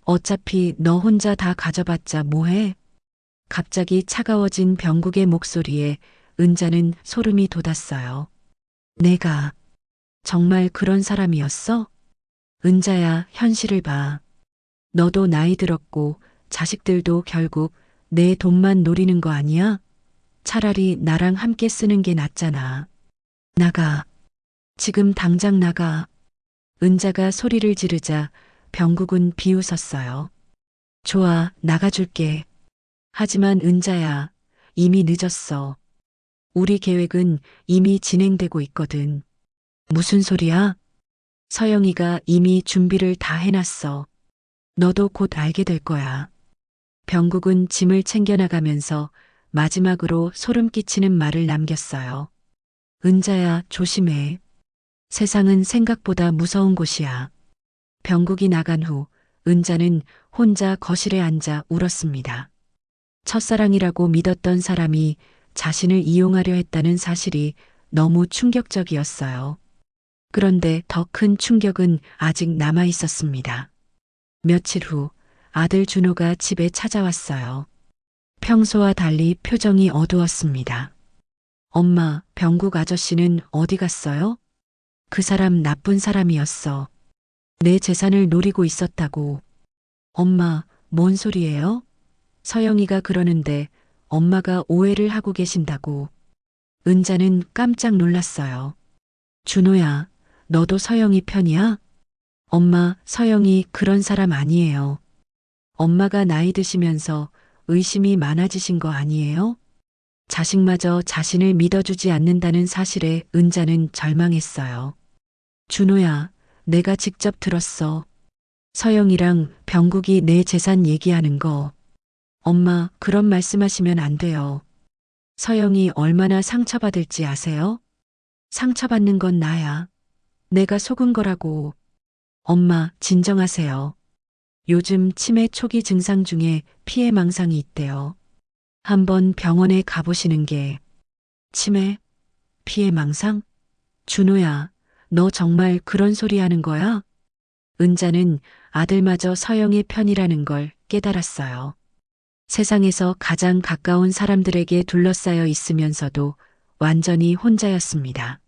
어차피 너 혼자 다 가져봤자 뭐해? 갑자기 차가워진 병국의 목소리에 은자는 소름이 돋았어요. 내가 정말 그런 사람이었어? 은자야, 현실을 봐. 너도 나이 들었고 자식들도 결국 내 돈만 노리는 거 아니야? 차라리 나랑 함께 쓰는 게 낫잖아. 나가. 지금 당장 나가. 은자가 소리를 지르자 병국은 비웃었어요. 좋아, 나가줄게. 하지만 은자야, 이미 늦었어. 우리 계획은 이미 진행되고 있거든. 무슨 소리야? 서영이가 이미 준비를 다 해놨어. 너도 곧 알게 될 거야. 병국은 짐을 챙겨나가면서 마지막으로 소름 끼치는 말을 남겼어요. 은자야, 조심해. 세상은 생각보다 무서운 곳이야. 병국이 나간 후 은자는 혼자 거실에 앉아 울었습니다. 첫사랑이라고 믿었던 사람이 자신을 이용하려 했다는 사실이 너무 충격적이었어요. 그런데 더 큰 충격은 아직 남아 있었습니다. 며칠 후 아들 준호가 집에 찾아왔어요. 평소와 달리 표정이 어두웠습니다. 엄마, 병국 아저씨는 어디 갔어요? 그 사람 나쁜 사람이었어. 내 재산을 노리고 있었다고. 엄마, 뭔 소리예요? 서영이가 그러는데 엄마가 오해를 하고 계신다고. 은자는 깜짝 놀랐어요. 준호야, 너도 서영이 편이야? 엄마, 서영이 그런 사람 아니에요. 엄마가 나이 드시면서 의심이 많아지신 거 아니에요? 자식마저 자신을 믿어주지 않는다는 사실에 은자는 절망했어요. 준호야, 내가 직접 들었어. 서영이랑 병국이 내 재산 얘기하는 거. 엄마, 그런 말씀하시면 안 돼요. 서영이 얼마나 상처받을지 아세요? 상처받는 건 나야. 내가 속은 거라고. 엄마, 진정하세요. 요즘 치매 초기 증상 중에 피해망상이 있대요. 한번 병원에 가보시는 게. 치매? 피해망상? 준호야, 너 정말 그런 소리 하는 거야? 은자는 아들마저 서영의 편이라는 걸 깨달았어요. 세상에서 가장 가까운 사람들에게 둘러싸여 있으면서도 완전히 혼자였습니다.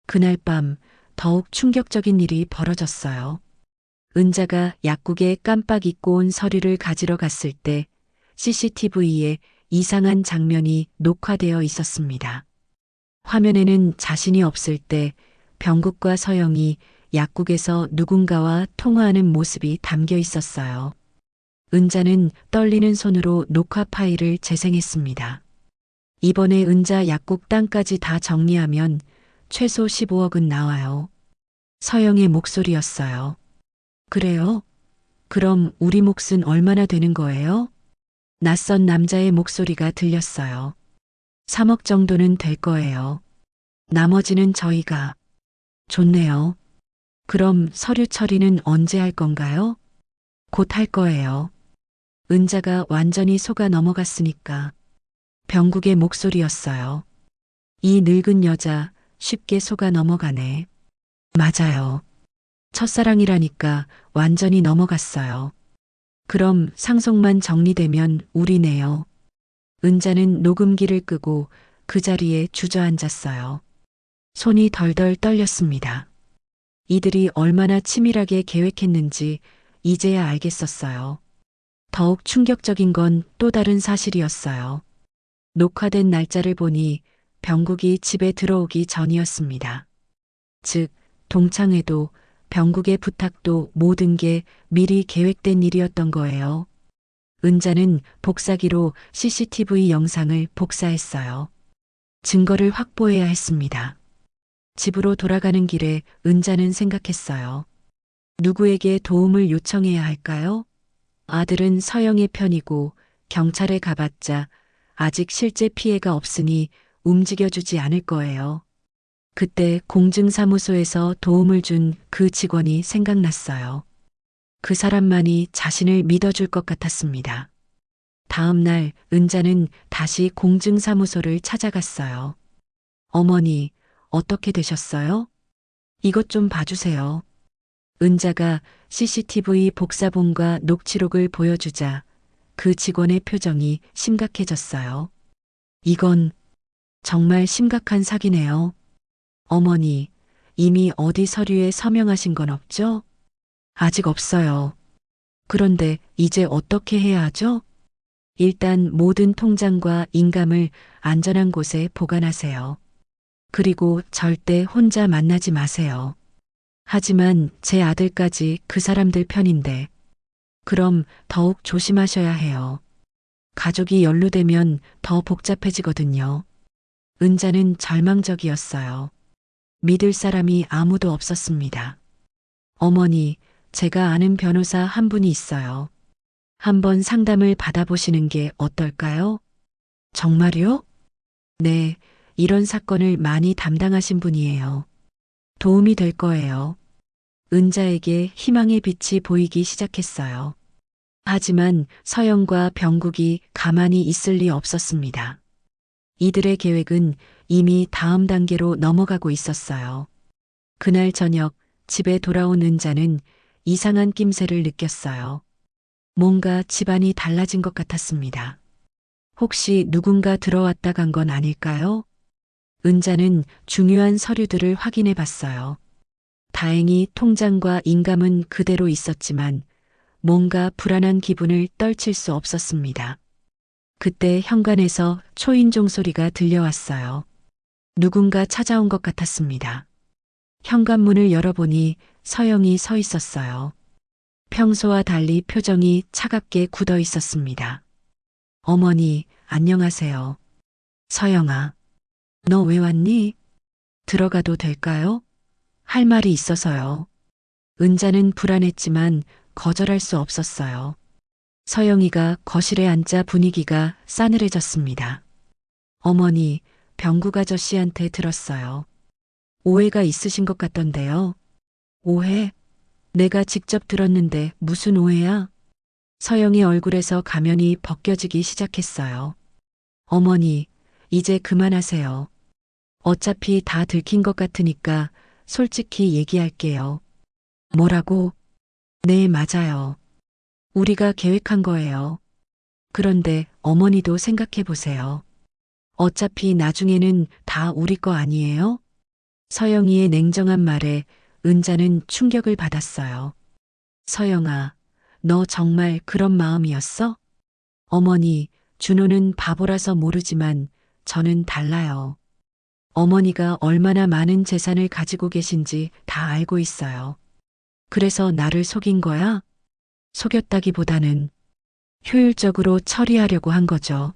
그날 밤 더욱 충격적인 일이 벌어졌어요. 은자가 약국에 깜빡 잊고 온 서류를 가지러 갔을 때 CCTV에 이상한 장면이 녹화되어 있었습니다. 화면에는 자신이 없을 때 병국과 서영이 약국에서 누군가와 통화하는 모습이 담겨 있었어요. 은자는 떨리는 손으로 녹화 파일을 재생했습니다. 이번에 은자 약국 땅까지 다 정리하면 최소 15억은 나와요. 서영의 목소리였어요. 그래요? 그럼 우리 몫은 얼마나 되는 거예요? 낯선 남자의 목소리가 들렸어요. 3억 정도는 될 거예요. 나머지는 저희가. 좋네요. 그럼 서류 처리는 언제 할 건가요? 곧 할 거예요. 은자가 완전히 속아 넘어갔으니까. 병국의 목소리였어요. 이 늙은 여자 쉽게 속아 넘어가네. 맞아요. 첫사랑이라니까 완전히 넘어갔어요. 그럼 상속만 정리되면 우리네요. 은자는 녹음기를 끄고 그 자리에 주저앉았어요. 손이 덜덜 떨렸습니다. 이들이 얼마나 치밀하게 계획했는지 이제야 알겠었어요. 더욱 충격적인 건 또 다른 사실이었어요. 녹화된 날짜를 보니 병국이 집에 들어오기 전이었습니다. 즉, 동창회도 병국의 부탁도 모든 게 미리 계획된 일이었던 거예요. 은자는 복사기로 CCTV 영상을 복사했어요. 증거를 확보해야 했습니다. 집으로 돌아가는 길에 은자는 생각했어요. 누구에게 도움을 요청해야 할까요? 아들은 서영의 편이고 경찰에 가봤자 아직 실제 피해가 없으니 움직여주지 않을 거예요. 그때 공증사무소에서 도움을 준 그 직원이 생각났어요. 그 사람만이 자신을 믿어줄 것 같았습니다. 다음 날 은자는 다시 공증사무소를 찾아갔어요. 어머니, 어떻게 되셨어요? 이것 좀 봐주세요. 은자가 CCTV 복사본과 녹취록을 보여주자 그 직원의 표정이 심각해졌어요. 이건 정말 심각한 사기네요. 어머니, 이미 어디 서류에 서명하신 건 없죠? 아직 없어요. 그런데 이제 어떻게 해야 하죠? 일단 모든 통장과 인감을 안전한 곳에 보관하세요. 그리고 절대 혼자 만나지 마세요. 하지만 제 아들까지 그 사람들 편인데, 그럼 더욱 조심하셔야 해요. 가족이 연루되면 더 복잡해지거든요. 은자는 절망적이었어요. 믿을 사람이 아무도 없었습니다. 어머니, 제가 아는 변호사 한 분이 있어요. 한번 상담을 받아보시는 게 어떨까요? 정말요? 네, 이런 사건을 많이 담당하신 분이에요. 도움이 될 거예요. 은자에게 희망의 빛이 보이기 시작했어요. 하지만 서영과 병국이 가만히 있을 리 없었습니다. 이들의 계획은 이미 다음 단계로 넘어가고 있었어요. 그날 저녁 집에 돌아온 은자는 이상한 낌새를 느꼈어요. 뭔가 집안이 달라진 것 같았습니다. 혹시 누군가 들어왔다 간 건 아닐까요? 은자는 중요한 서류들을 확인해 봤어요. 다행히 통장과 인감은 그대로 있었지만 뭔가 불안한 기분을 떨칠 수 없었습니다. 그때 현관에서 초인종 소리가 들려왔어요. 누군가 찾아온 것 같았습니다. 현관문을 열어보니 서영이 서 있었어요. 평소와 달리 표정이 차갑게 굳어 있었습니다. 어머니, 안녕하세요. 서영아, 너 왜 왔니? 들어가도 될까요? 할 말이 있어서요. 은자는 불안했지만 거절할 수 없었어요. 서영이가 거실에 앉자 분위기가 싸늘해졌습니다. 어머니, 병국 아저씨한테 들었어요. 오해가 있으신 것 같던데요. 오해? 내가 직접 들었는데 무슨 오해야? 서영이 얼굴에서 가면이 벗겨지기 시작했어요. 어머니, 이제 그만하세요. 어차피 다 들킨 것 같으니까 솔직히 얘기할게요. 뭐라고? 네, 맞아요. 우리가 계획한 거예요. 그런데 어머니도 생각해 보세요. 어차피 나중에는 다 우리 거 아니에요? 서영이의 냉정한 말에 은자는 충격을 받았어요. 서영아, 너 정말 그런 마음이었어? 어머니, 준호는 바보라서 모르지만 저는 달라요. 어머니가 얼마나 많은 재산을 가지고 계신지 다 알고 있어요. 그래서 나를 속인 거야? 속였다기보다는 효율적으로 처리하려고 한 거죠.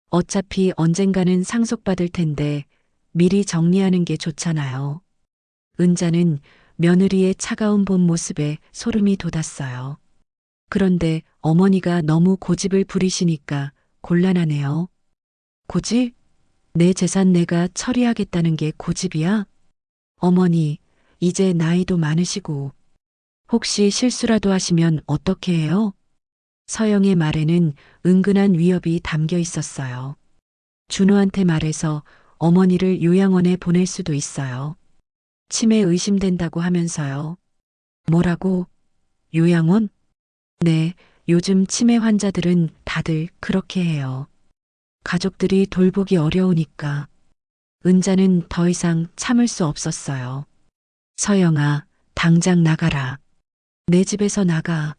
어차피 언젠가는 상속받을 텐데 미리 정리하는 게 좋잖아요. 은자는 며느리의 차가운 본 모습에 소름이 돋았어요. 그런데 어머니가 너무 고집을 부리시니까 곤란하네요. 고집? 내 재산 내가 처리하겠다는 게 고집이야? 어머니, 이제 나이도 많으시고 혹시 실수라도 하시면 어떻게 해요? 서영의 말에는 은근한 위협이 담겨 있었어요. 준호한테 말해서 어머니를 요양원에 보낼 수도 있어요. 치매 의심된다고 하면서요. 뭐라고? 요양원? 네, 요즘 치매 환자들은 다들 그렇게 해요. 가족들이 돌보기 어려우니까. 은자는 더 이상 참을 수 없었어요. 서영아, 당장 나가라. 내 집에서 나가.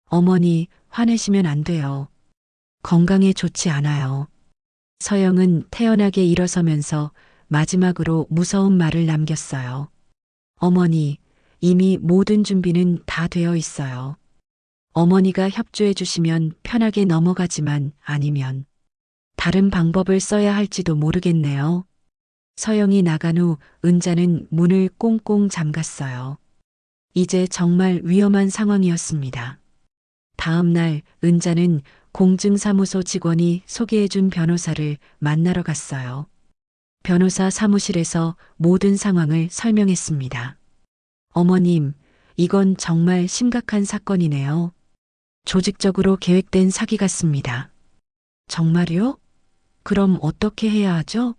어머니, 화내시면 안 돼요. 건강에 좋지 않아요. 서영은 태연하게 일어서면서 마지막으로 무서운 말을 남겼어요. 어머니, 이미 모든 준비는 다 되어 있어요. 어머니가 협조해 주시면 편하게 넘어가지만 아니면 다른 방법을 써야 할지도 모르겠네요. 서영이 나간 후 은자는 문을 꽁꽁 잠갔어요. 이제 정말 위험한 상황이었습니다. 다음 날 은자는 공증사무소 직원이 소개해준 변호사를 만나러 갔어요. 변호사 사무실에서 모든 상황을 설명했습니다. 어머님, 이건 정말 심각한 사건이네요. 조직적으로 계획된 사기 같습니다. 정말요? 그럼 어떻게 해야 하죠?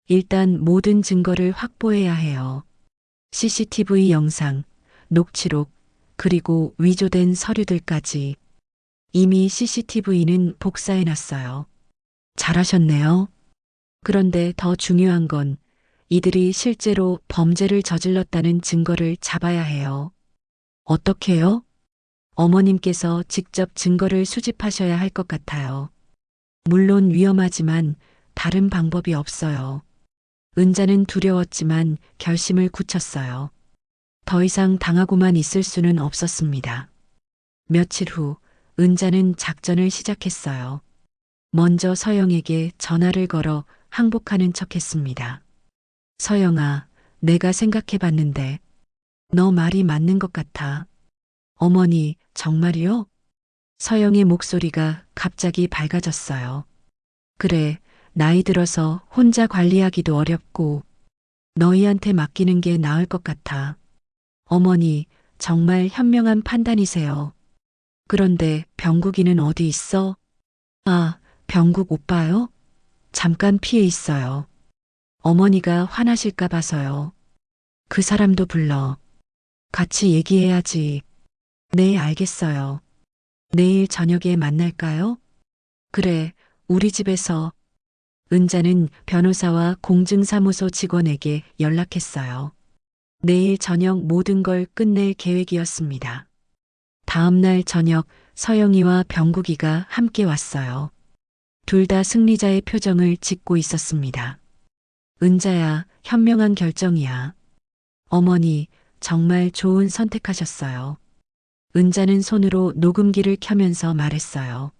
일단 모든 증거를 확보해야 해요. CCTV 영상, 녹취록, 그리고 위조된 서류들까지. 이미 CCTV는 복사해놨어요. 잘하셨네요. 그런데 더 중요한 건 이들이 실제로 범죄를 저질렀다는 증거를 잡아야 해요. 어떻게요? 어머님께서 직접 증거를 수집하셔야 할 것 같아요. 물론 위험하지만 다른 방법이 없어요. 은자는 두려웠지만 결심을 굳혔어요. 더 이상 당하고만 있을 수는 없었습니다. 며칠 후 은자는 작전을 시작했어요. 먼저 서영에게 전화를 걸어 항복하는 척했습니다. 서영아, 내가 생각해 봤는데 너 말이 맞는 것 같아. 어머니, 정말이요? 서영의 목소리가 갑자기 밝아졌어요. 그래, 나이 들어서 혼자 관리하기도 어렵고 너희한테 맡기는 게 나을 것 같아. 어머니, 정말 현명한 판단이세요. 그런데 병국이는 어디 있어? 아, 병국 오빠요? 잠깐 피해 있어요. 어머니가 화나실까 봐서요. 그 사람도 불러. 같이 얘기해야지. 네, 알겠어요. 내일 저녁에 만날까요? 그래, 우리 집에서. 은자는 변호사와 공증사무소 직원에게 연락했어요. 내일 저녁 모든 걸 끝낼 계획이었습니다. 다음 날 저녁 서영이와 병국이가 함께 왔어요. 둘 다 승리자의 표정을 짓고 있었습니다. 은자야, 현명한 결정이야. 어머니, 정말 좋은 선택하셨어요. 은자는 손으로 녹음기를 켜면서 말했어요.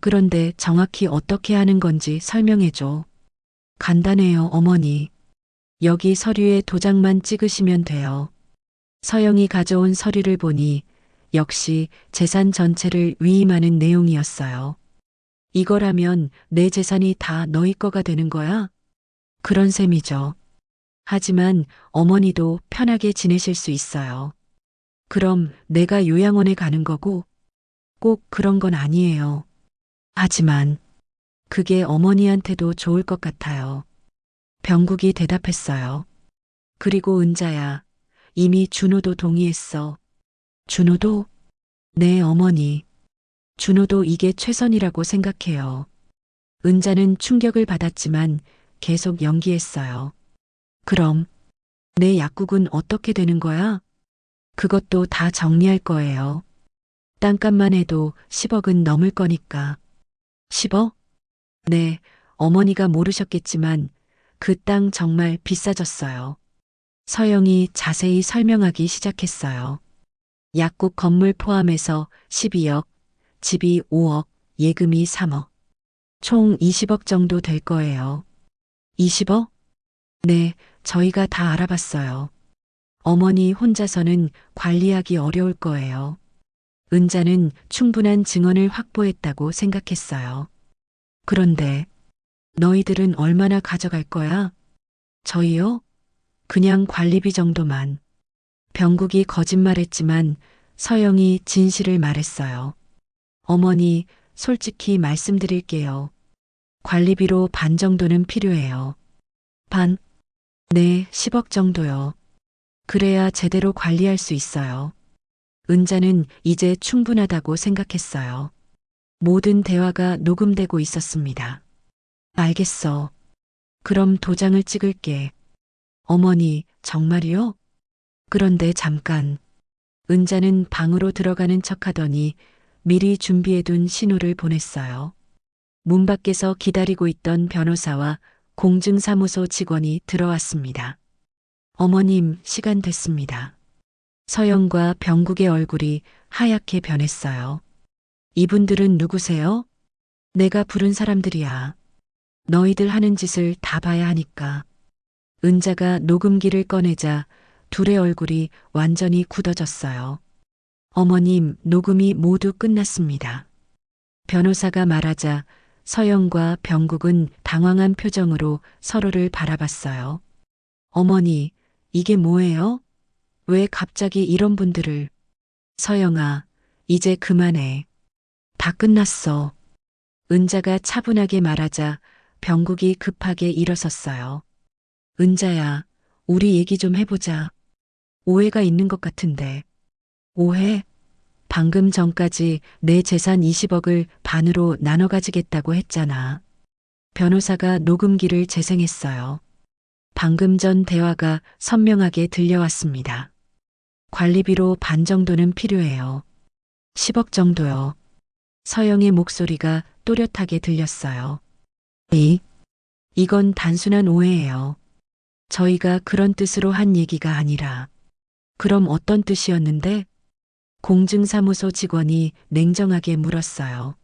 그런데 정확히 어떻게 하는 건지 설명해줘. 간단해요, 어머니. 여기 서류에 도장만 찍으시면 돼요. 서영이 가져온 서류를 보니 역시 재산 전체를 위임하는 내용이었어요. 이거라면 내 재산이 다 너희 거가 되는 거야? 그런 셈이죠. 하지만 어머니도 편하게 지내실 수 있어요. 그럼 내가 요양원에 가는 거고 꼭 그런 건 아니에요. 하지만 그게 어머니한테도 좋을 것 같아요. 병국이 대답했어요. 그리고 은자야, 이미 준호도 동의했어. 준호도? 네, 어머니. 준호도 이게 최선이라고 생각해요. 은자는 충격을 받았지만 계속 연기했어요. 그럼 내 약국은 어떻게 되는 거야? 그것도 다 정리할 거예요. 땅값만 해도 10억은 넘을 거니까. 10억? 네, 어머니가 모르셨겠지만 그 땅 정말 비싸졌어요. 서영이 자세히 설명하기 시작했어요. 약국 건물 포함해서 12억, 집이 5억, 예금이 3억. 총 20억 정도 될 거예요. 20억? 네, 저희가 다 알아봤어요. 어머니 혼자서는 관리하기 어려울 거예요. 은자는 충분한 증언을 확보했다고 생각했어요. 그런데 너희들은 얼마나 가져갈 거야? 저희요? 그냥 관리비 정도만. 병국이 거짓말했지만 서영이 진실을 말했어요. 어머니, 솔직히 말씀드릴게요. 관리비로 반 정도는 필요해요. 반? 네, 10억 정도요. 그래야 제대로 관리할 수 있어요. 은자는 이제 충분하다고 생각했어요. 모든 대화가 녹음되고 있었습니다. 알겠어. 그럼 도장을 찍을게. 어머니, 정말이요? 그런데 잠깐. 은자는 방으로 들어가는 척 하더니 미리 준비해둔 신호를 보냈어요. 문 밖에서 기다리고 있던 변호사와 공증사무소 직원이 들어왔습니다. 어머님, 시간 됐습니다. 서영과 병국의 얼굴이 하얗게 변했어요. 이분들은 누구세요? 내가 부른 사람들이야. 너희들 하는 짓을 다 봐야 하니까. 은자가 녹음기를 꺼내자 둘의 얼굴이 완전히 굳어졌어요. 어머님, 녹음이 모두 끝났습니다. 변호사가 말하자 서영과 병국은 당황한 표정으로 서로를 바라봤어요. 어머니, 이게 뭐예요? 왜 갑자기 이런 분들을? 서영아, 이제 그만해. 다 끝났어. 은자가 차분하게 말하자 병국이 급하게 일어섰어요. 은자야, 우리 얘기 좀 해보자. 오해가 있는 것 같은데. 오해? 방금 전까지 내 재산 20억을 반으로 나눠 가지겠다고 했잖아. 변호사가 녹음기를 재생했어요. 방금 전 대화가 선명하게 들려왔습니다. 관리비로 반 정도는 필요해요. 10억 정도요. 서영의 목소리가 또렷하게 들렸어요. 이건 단순한 오해예요. 저희가 그런 뜻으로 한 얘기가 아니라. 그럼 어떤 뜻이었는데? 공증사무소 직원이 냉정하게 물었어요.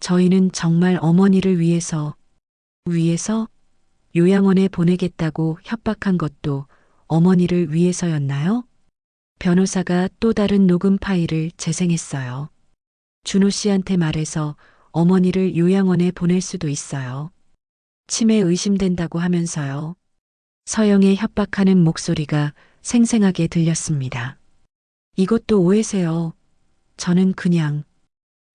저희는 정말 어머니를 위해서 요양원에 보내겠다고 협박한 것도 어머니를 위해서였나요? 변호사가 또 다른 녹음 파일을 재생했어요. 준호 씨한테 말해서 어머니를 요양원에 보낼 수도 있어요. 치매 의심된다고 하면서요. 서영의 협박하는 목소리가 생생하게 들렸습니다. 이것도 오해세요. 저는 그냥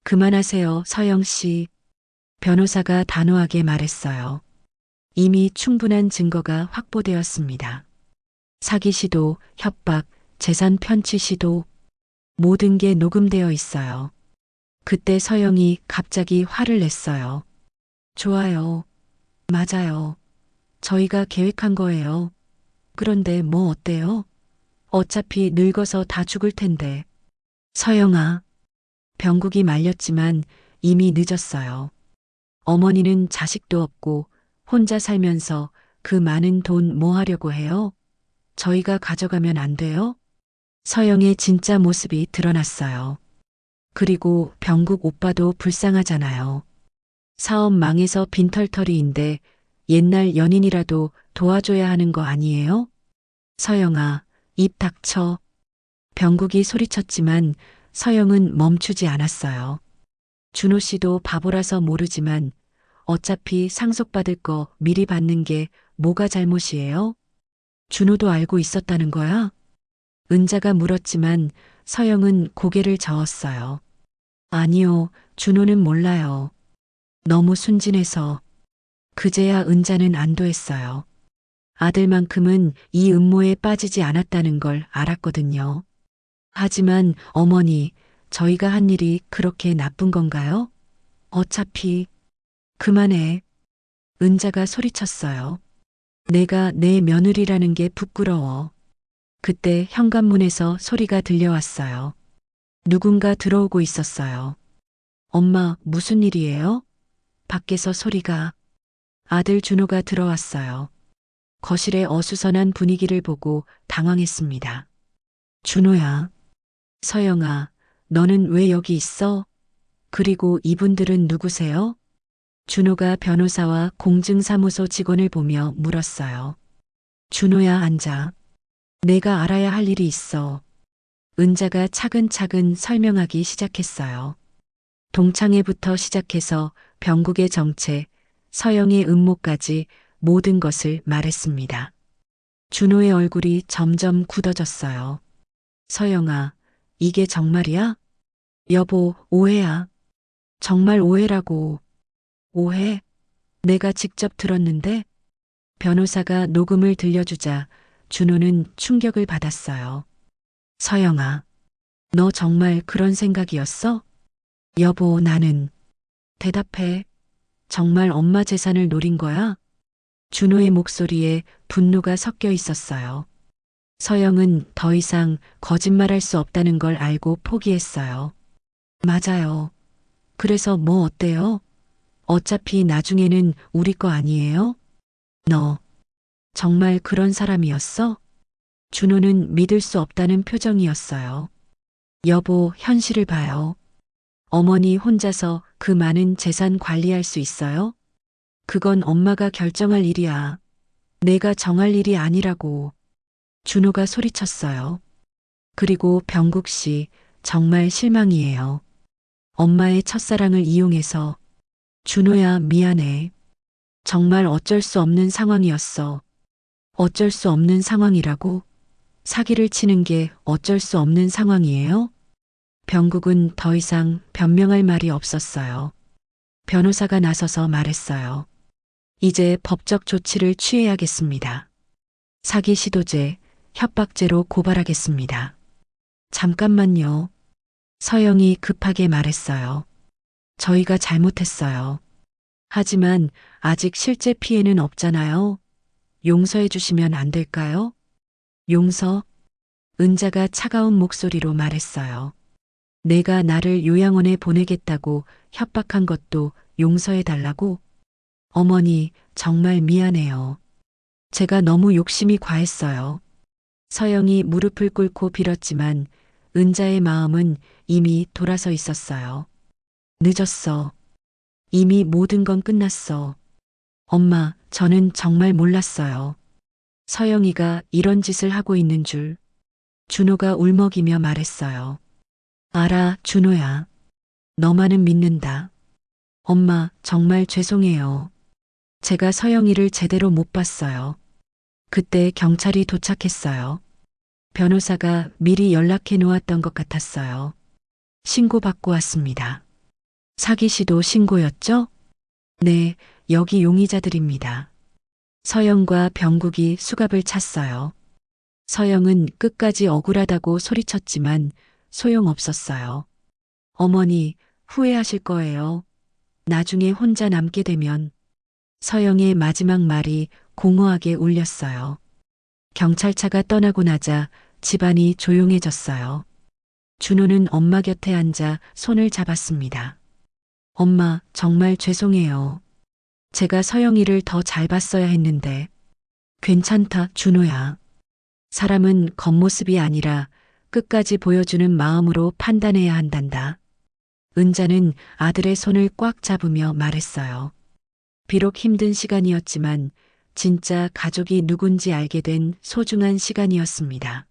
그만하세요, 서영 씨. 변호사가 단호하게 말했어요. 이미 충분한 증거가 확보되었습니다. 사기 시도, 협박, 재산 편취 시도, 모든 게 녹음되어 있어요. 그때 서영이 갑자기 화를 냈어요. 좋아요. 맞아요. 저희가 계획한 거예요. 그런데 뭐 어때요? 어차피 늙어서 다 죽을 텐데. 서영아. 병국이 말렸지만 이미 늦었어요. 어머니는 자식도 없고 혼자 살면서 그 많은 돈 뭐 하려고 해요? 저희가 가져가면 안 돼요? 서영의 진짜 모습이 드러났어요. 그리고 병국 오빠도 불쌍하잖아요. 사업 망해서 빈털터리인데 옛날 연인이라도 도와줘야 하는 거 아니에요? 서영아, 입 닥쳐. 병국이 소리쳤지만 서영은 멈추지 않았어요. 준호 씨도 바보라서 모르지만 어차피 상속받을 거 미리 받는 게 뭐가 잘못이에요? 준호도 알고 있었다는 거야? 은자가 물었지만 서영은 고개를 저었어요. 아니요, 준호는 몰라요. 너무 순진해서. 그제야 은자는 안도했어요. 아들만큼은 이 음모에 빠지지 않았다는 걸 알았거든요. 하지만 어머니, 저희가 한 일이 그렇게 나쁜 건가요? 어차피 그만해. 은자가 소리쳤어요. 내가 내 며느리라는 게 부끄러워. 그때 현관문에서 소리가 들려왔어요. 누군가 들어오고 있었어요. 엄마, 무슨 일이에요? 밖에서 소리가. 아들 준호가 들어왔어요. 거실의 어수선한 분위기를 보고 당황했습니다. 준호야. 서영아, 너는 왜 여기 있어? 그리고 이분들은 누구세요? 준호가 변호사와 공증사무소 직원을 보며 물었어요. 준호야, 앉아. 내가 알아야 할 일이 있어. 은자가 차근차근 설명하기 시작했어요. 동창회부터 시작해서 병국의 정체, 서영의 음모까지 모든 것을 말했습니다. 준호의 얼굴이 점점 굳어졌어요. 서영아, 이게 정말이야? 여보, 오해야. 정말 오해라고. 오해? 내가 직접 들었는데? 변호사가 녹음을 들려주자 준호는 충격을 받았어요. 서영아, 너 정말 그런 생각이었어? 여보, 나는. 대답해. 정말 엄마 재산을 노린 거야? 준호의 목소리에 분노가 섞여 있었어요. 서영은 더 이상 거짓말할 수 없다는 걸 알고 포기했어요. 맞아요. 그래서 뭐 어때요? 어차피 나중에는 우리 거 아니에요? 너 정말 그런 사람이었어? 준호는 믿을 수 없다는 표정이었어요. 여보, 현실을 봐요. 어머니 혼자서 그 많은 재산 관리할 수 있어요? 그건 엄마가 결정할 일이야. 내가 정할 일이 아니라고. 준호가 소리쳤어요. 그리고 병국 씨, 정말 실망이에요. 엄마의 첫사랑을 이용해서. 준호야, 미안해. 정말 어쩔 수 없는 상황이었어. 어쩔 수 없는 상황이라고? 사기를 치는 게 어쩔 수 없는 상황이에요? 병국은 더 이상 변명할 말이 없었어요. 변호사가 나서서 말했어요. 이제 법적 조치를 취해야겠습니다. 사기 시도죄, 협박죄로 고발하겠습니다. 잠깐만요. 서영이 급하게 말했어요. 저희가 잘못했어요. 하지만 아직 실제 피해는 없잖아요. 용서해 주시면 안 될까요? 용서? 은자가 차가운 목소리로 말했어요. 내가 나를 요양원에 보내겠다고 협박한 것도 용서해 달라고? 어머니, 정말 미안해요. 제가 너무 욕심이 과했어요. 서영이 무릎을 꿇고 빌었지만 은자의 마음은 이미 돌아서 있었어요. 늦었어. 이미 모든 건 끝났어. 엄마, 저는 정말 몰랐어요. 서영이가 이런 짓을 하고 있는 줄. 준호가 울먹이며 말했어요. 알아, 준호야. 너만은 믿는다. 엄마, 정말 죄송해요. 제가 서영이를 제대로 못 봤어요. 그때 경찰이 도착했어요. 변호사가 미리 연락해 놓았던 것 같았어요. 신고받고 왔습니다. 사기 시도 신고였죠? 네, 여기 용의자들입니다. 서영과 병국이 수갑을 찼어요. 서영은 끝까지 억울하다고 소리쳤지만 소용없었어요. 어머니, 후회하실 거예요. 나중에 혼자 남게 되면. 서영의 마지막 말이 공허하게 울렸어요. 경찰차가 떠나고 나자 집안이 조용해졌어요. 준호는 엄마 곁에 앉아 손을 잡았습니다. 엄마, 정말 죄송해요. 제가 서영이를 더 잘 봤어야 했는데. 괜찮다, 준호야. 사람은 겉모습이 아니라 끝까지 보여주는 마음으로 판단해야 한단다. 은자는 아들의 손을 꽉 잡으며 말했어요. 비록 힘든 시간이었지만 진짜 가족이 누군지 알게 된 소중한 시간이었습니다.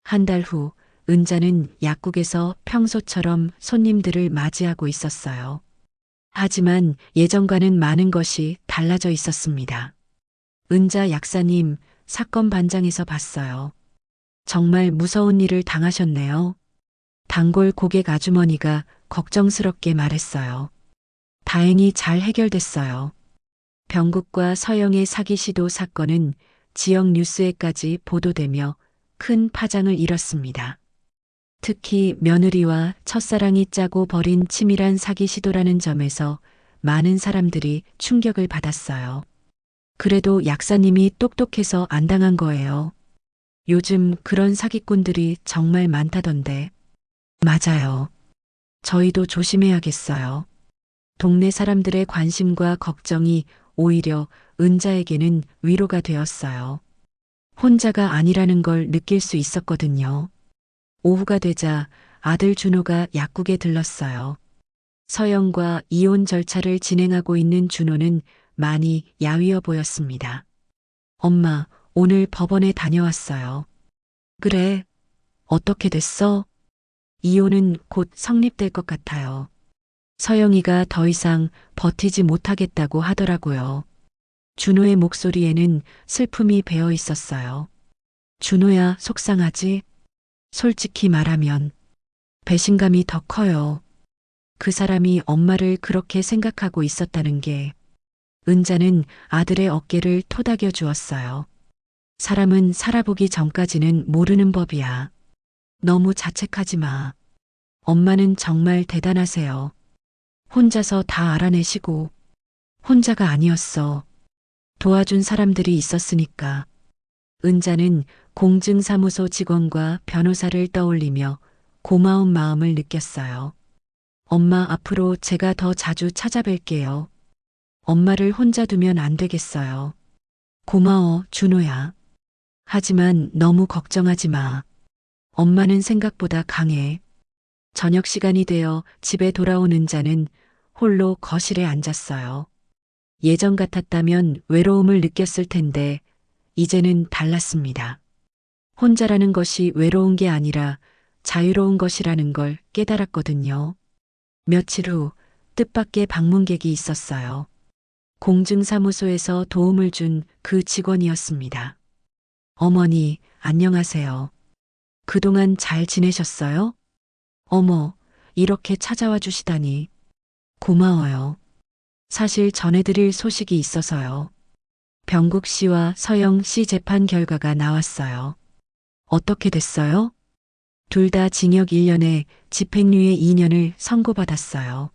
한 달 후, 은자는 약국에서 평소처럼 손님들을 맞이하고 있었어요. 하지만 예전과는 많은 것이 달라져 있었습니다. 은자 약사님, 사건 반장에서 봤어요. 정말 무서운 일을 당하셨네요. 단골 고객 아주머니가 걱정스럽게 말했어요. 다행히 잘 해결됐어요. 병국과 서영의 사기 시도 사건은 지역 뉴스에까지 보도되며 큰 파장을 일었습니다. 특히 며느리와 첫사랑이 짜고 벌인 치밀한 사기 시도라는 점에서 많은 사람들이 충격을 받았어요. 그래도 약사님이 똑똑해서 안 당한 거예요. 요즘 그런 사기꾼들이 정말 많다던데. 맞아요. 저희도 조심해야겠어요. 동네 사람들의 관심과 걱정이 오히려 은자에게는 위로가 되었어요. 혼자가 아니라는 걸 느낄 수 있었거든요. 오후가 되자 아들 준호가 약국에 들렀어요. 서영과 이혼 절차를 진행하고 있는 준호는 많이 야위어 보였습니다. 엄마, 오늘 법원에 다녀왔어요. 그래, 어떻게 됐어? 이혼은 곧 성립될 것 같아요. 서영이가 더 이상 버티지 못하겠다고 하더라고요. 준호의 목소리에는 슬픔이 배어 있었어요. 준호야, 속상하지? 솔직히 말하면 배신감이 더 커요. 그 사람이 엄마를 그렇게 생각하고 있었다는 게. 은자는 아들의 어깨를 토닥여 주었어요. 사람은 살아보기 전까지는 모르는 법이야. 너무 자책하지 마. 엄마는 정말 대단하세요. 혼자서 다 알아내시고. 혼자가 아니었어. 도와준 사람들이 있었으니까. 은자는 공증사무소 직원과 변호사를 떠올리며 고마운 마음을 느꼈어요. 엄마, 앞으로 제가 더 자주 찾아뵐게요. 엄마를 혼자 두면 안 되겠어요. 고마워, 준호야. 하지만 너무 걱정하지 마. 엄마는 생각보다 강해. 저녁 시간이 되어 집에 돌아온 은자는 홀로 거실에 앉았어요. 예전 같았다면 외로움을 느꼈을 텐데 이제는 달랐습니다. 혼자라는 것이 외로운 게 아니라 자유로운 것이라는 걸 깨달았거든요. 며칠 후 뜻밖의 방문객이 있었어요. 공증사무소에서 도움을 준 그 직원이었습니다. 어머니, 안녕하세요. 그동안 잘 지내셨어요? 어머, 이렇게 찾아와 주시다니. 고마워요. 사실 전해드릴 소식이 있어서요. 병국 씨와 서영 씨 재판 결과가 나왔어요. 어떻게 됐어요? 둘 다 징역 1년에 집행유예 2년을 선고받았어요.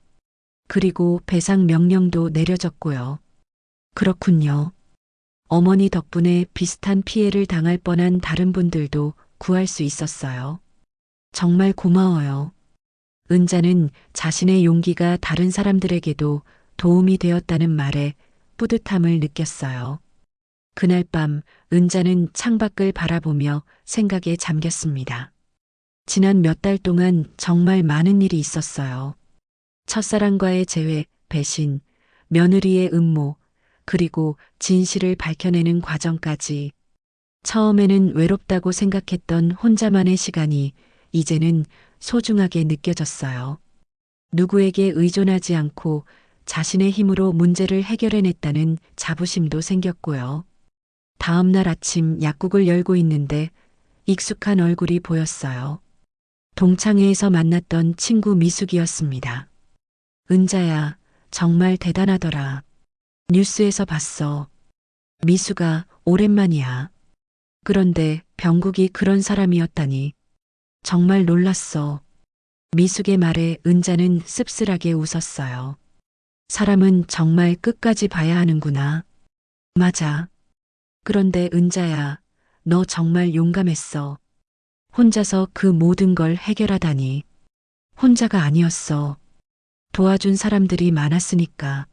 그리고 배상 명령도 내려졌고요. 그렇군요. 어머니 덕분에 비슷한 피해를 당할 뻔한 다른 분들도 구할 수 있었어요. 정말 고마워요. 은자는 자신의 용기가 다른 사람들에게도 도움이 되었다는 말에 뿌듯함을 느꼈어요. 그날 밤 은자는 창밖을 바라보며 생각에 잠겼습니다. 지난 몇 달 동안 정말 많은 일이 있었어요. 첫사랑과의 재회, 배신, 며느리의 음모, 그리고 진실을 밝혀내는 과정까지. 처음에는 외롭다고 생각했던 혼자만의 시간이 이제는 소중하게 느껴졌어요. 누구에게 의존하지 않고 자신의 힘으로 문제를 해결해냈다는 자부심도 생겼고요. 다음 날 아침 약국을 열고 있는데 익숙한 얼굴이 보였어요. 동창회에서 만났던 친구 미숙이었습니다. 은자야, 정말 대단하더라. 뉴스에서 봤어. 미숙아, 오랜만이야. 그런데 병국이 그런 사람이었다니. 정말 놀랐어. 미숙의 말에 은자는 씁쓸하게 웃었어요. 사람은 정말 끝까지 봐야 하는구나. 맞아. 그런데 은자야, 너 정말 용감했어. 혼자서 그 모든 걸 해결하다니. 혼자가 아니었어. 도와준 사람들이 많았으니까.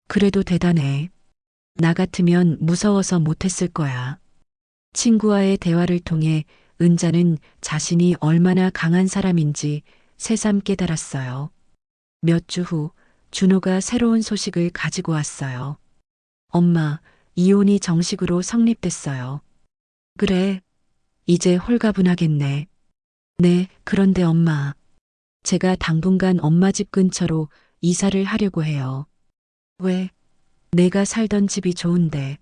그래도 대단해. 나 같으면 무서워서 못했을 거야. 친구와의 대화를 통해 은자는 자신이 얼마나 강한 사람인지 새삼 깨달았어요. 몇 주 후, 준호가 새로운 소식을 가지고 왔어요. 엄마, 이혼이 정식으로 성립됐어요. 그래, 이제 홀가분하겠네. 네, 그런데 엄마. 제가 당분간 엄마 집 근처로 이사를 하려고 해요. 왜? 내가 살던 집이 좋은데.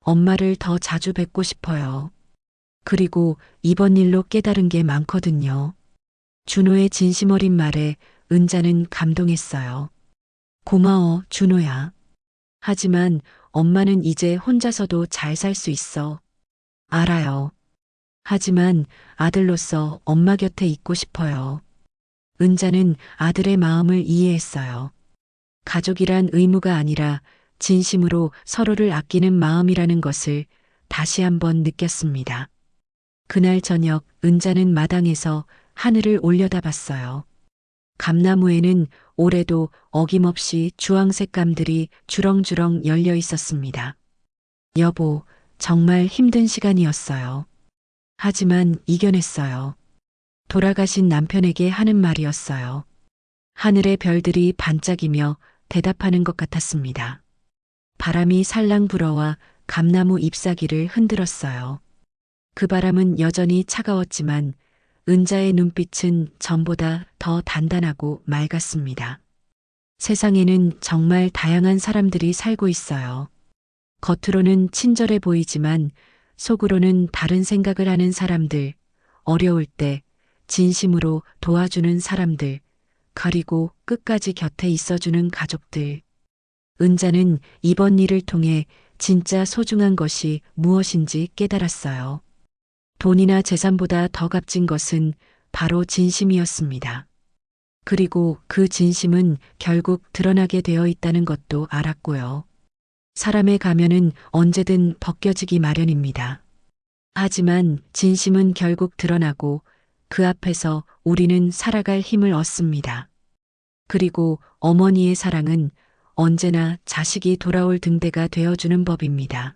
엄마를 더 자주 뵙고 싶어요. 그리고 이번 일로 깨달은 게 많거든요. 준호의 진심 어린 말에 은자는 감동했어요. 고마워, 준호야. 하지만 엄마는 이제 혼자서도 잘 살 수 있어. 알아요. 하지만 아들로서 엄마 곁에 있고 싶어요. 은자는 아들의 마음을 이해했어요. 가족이란 의무가 아니라 진심으로 서로를 아끼는 마음이라는 것을 다시 한번 느꼈습니다. 그날 저녁 은자는 마당에서 하늘을 올려다봤어요. 감나무에는 올해도 어김없이 주황색 감들이 주렁주렁 열려 있었습니다. 여보, 정말 힘든 시간이었어요. 하지만 이겨냈어요. 돌아가신 남편에게 하는 말이었어요. 하늘의 별들이 반짝이며 대답하는 것 같았습니다. 바람이 살랑 불어와 감나무 잎사귀를 흔들었어요. 그 바람은 여전히 차가웠지만 은자의 눈빛은 전보다 더 단단하고 맑았습니다. 세상에는 정말 다양한 사람들이 살고 있어요. 겉으로는 친절해 보이지만 속으로는 다른 생각을 하는 사람들, 어려울 때 진심으로 도와주는 사람들, 그리고 끝까지 곁에 있어주는 가족들. 은자는 이번 일을 통해 진짜 소중한 것이 무엇인지 깨달았어요. 돈이나 재산보다 더 값진 것은 바로 진심이었습니다. 그리고 그 진심은 결국 드러나게 되어 있다는 것도 알았고요. 사람의 가면은 언제든 벗겨지기 마련입니다. 하지만 진심은 결국 드러나고 그 앞에서 우리는 살아갈 힘을 얻습니다. 그리고 어머니의 사랑은 언제나 자식이 돌아올 등대가 되어주는 법입니다.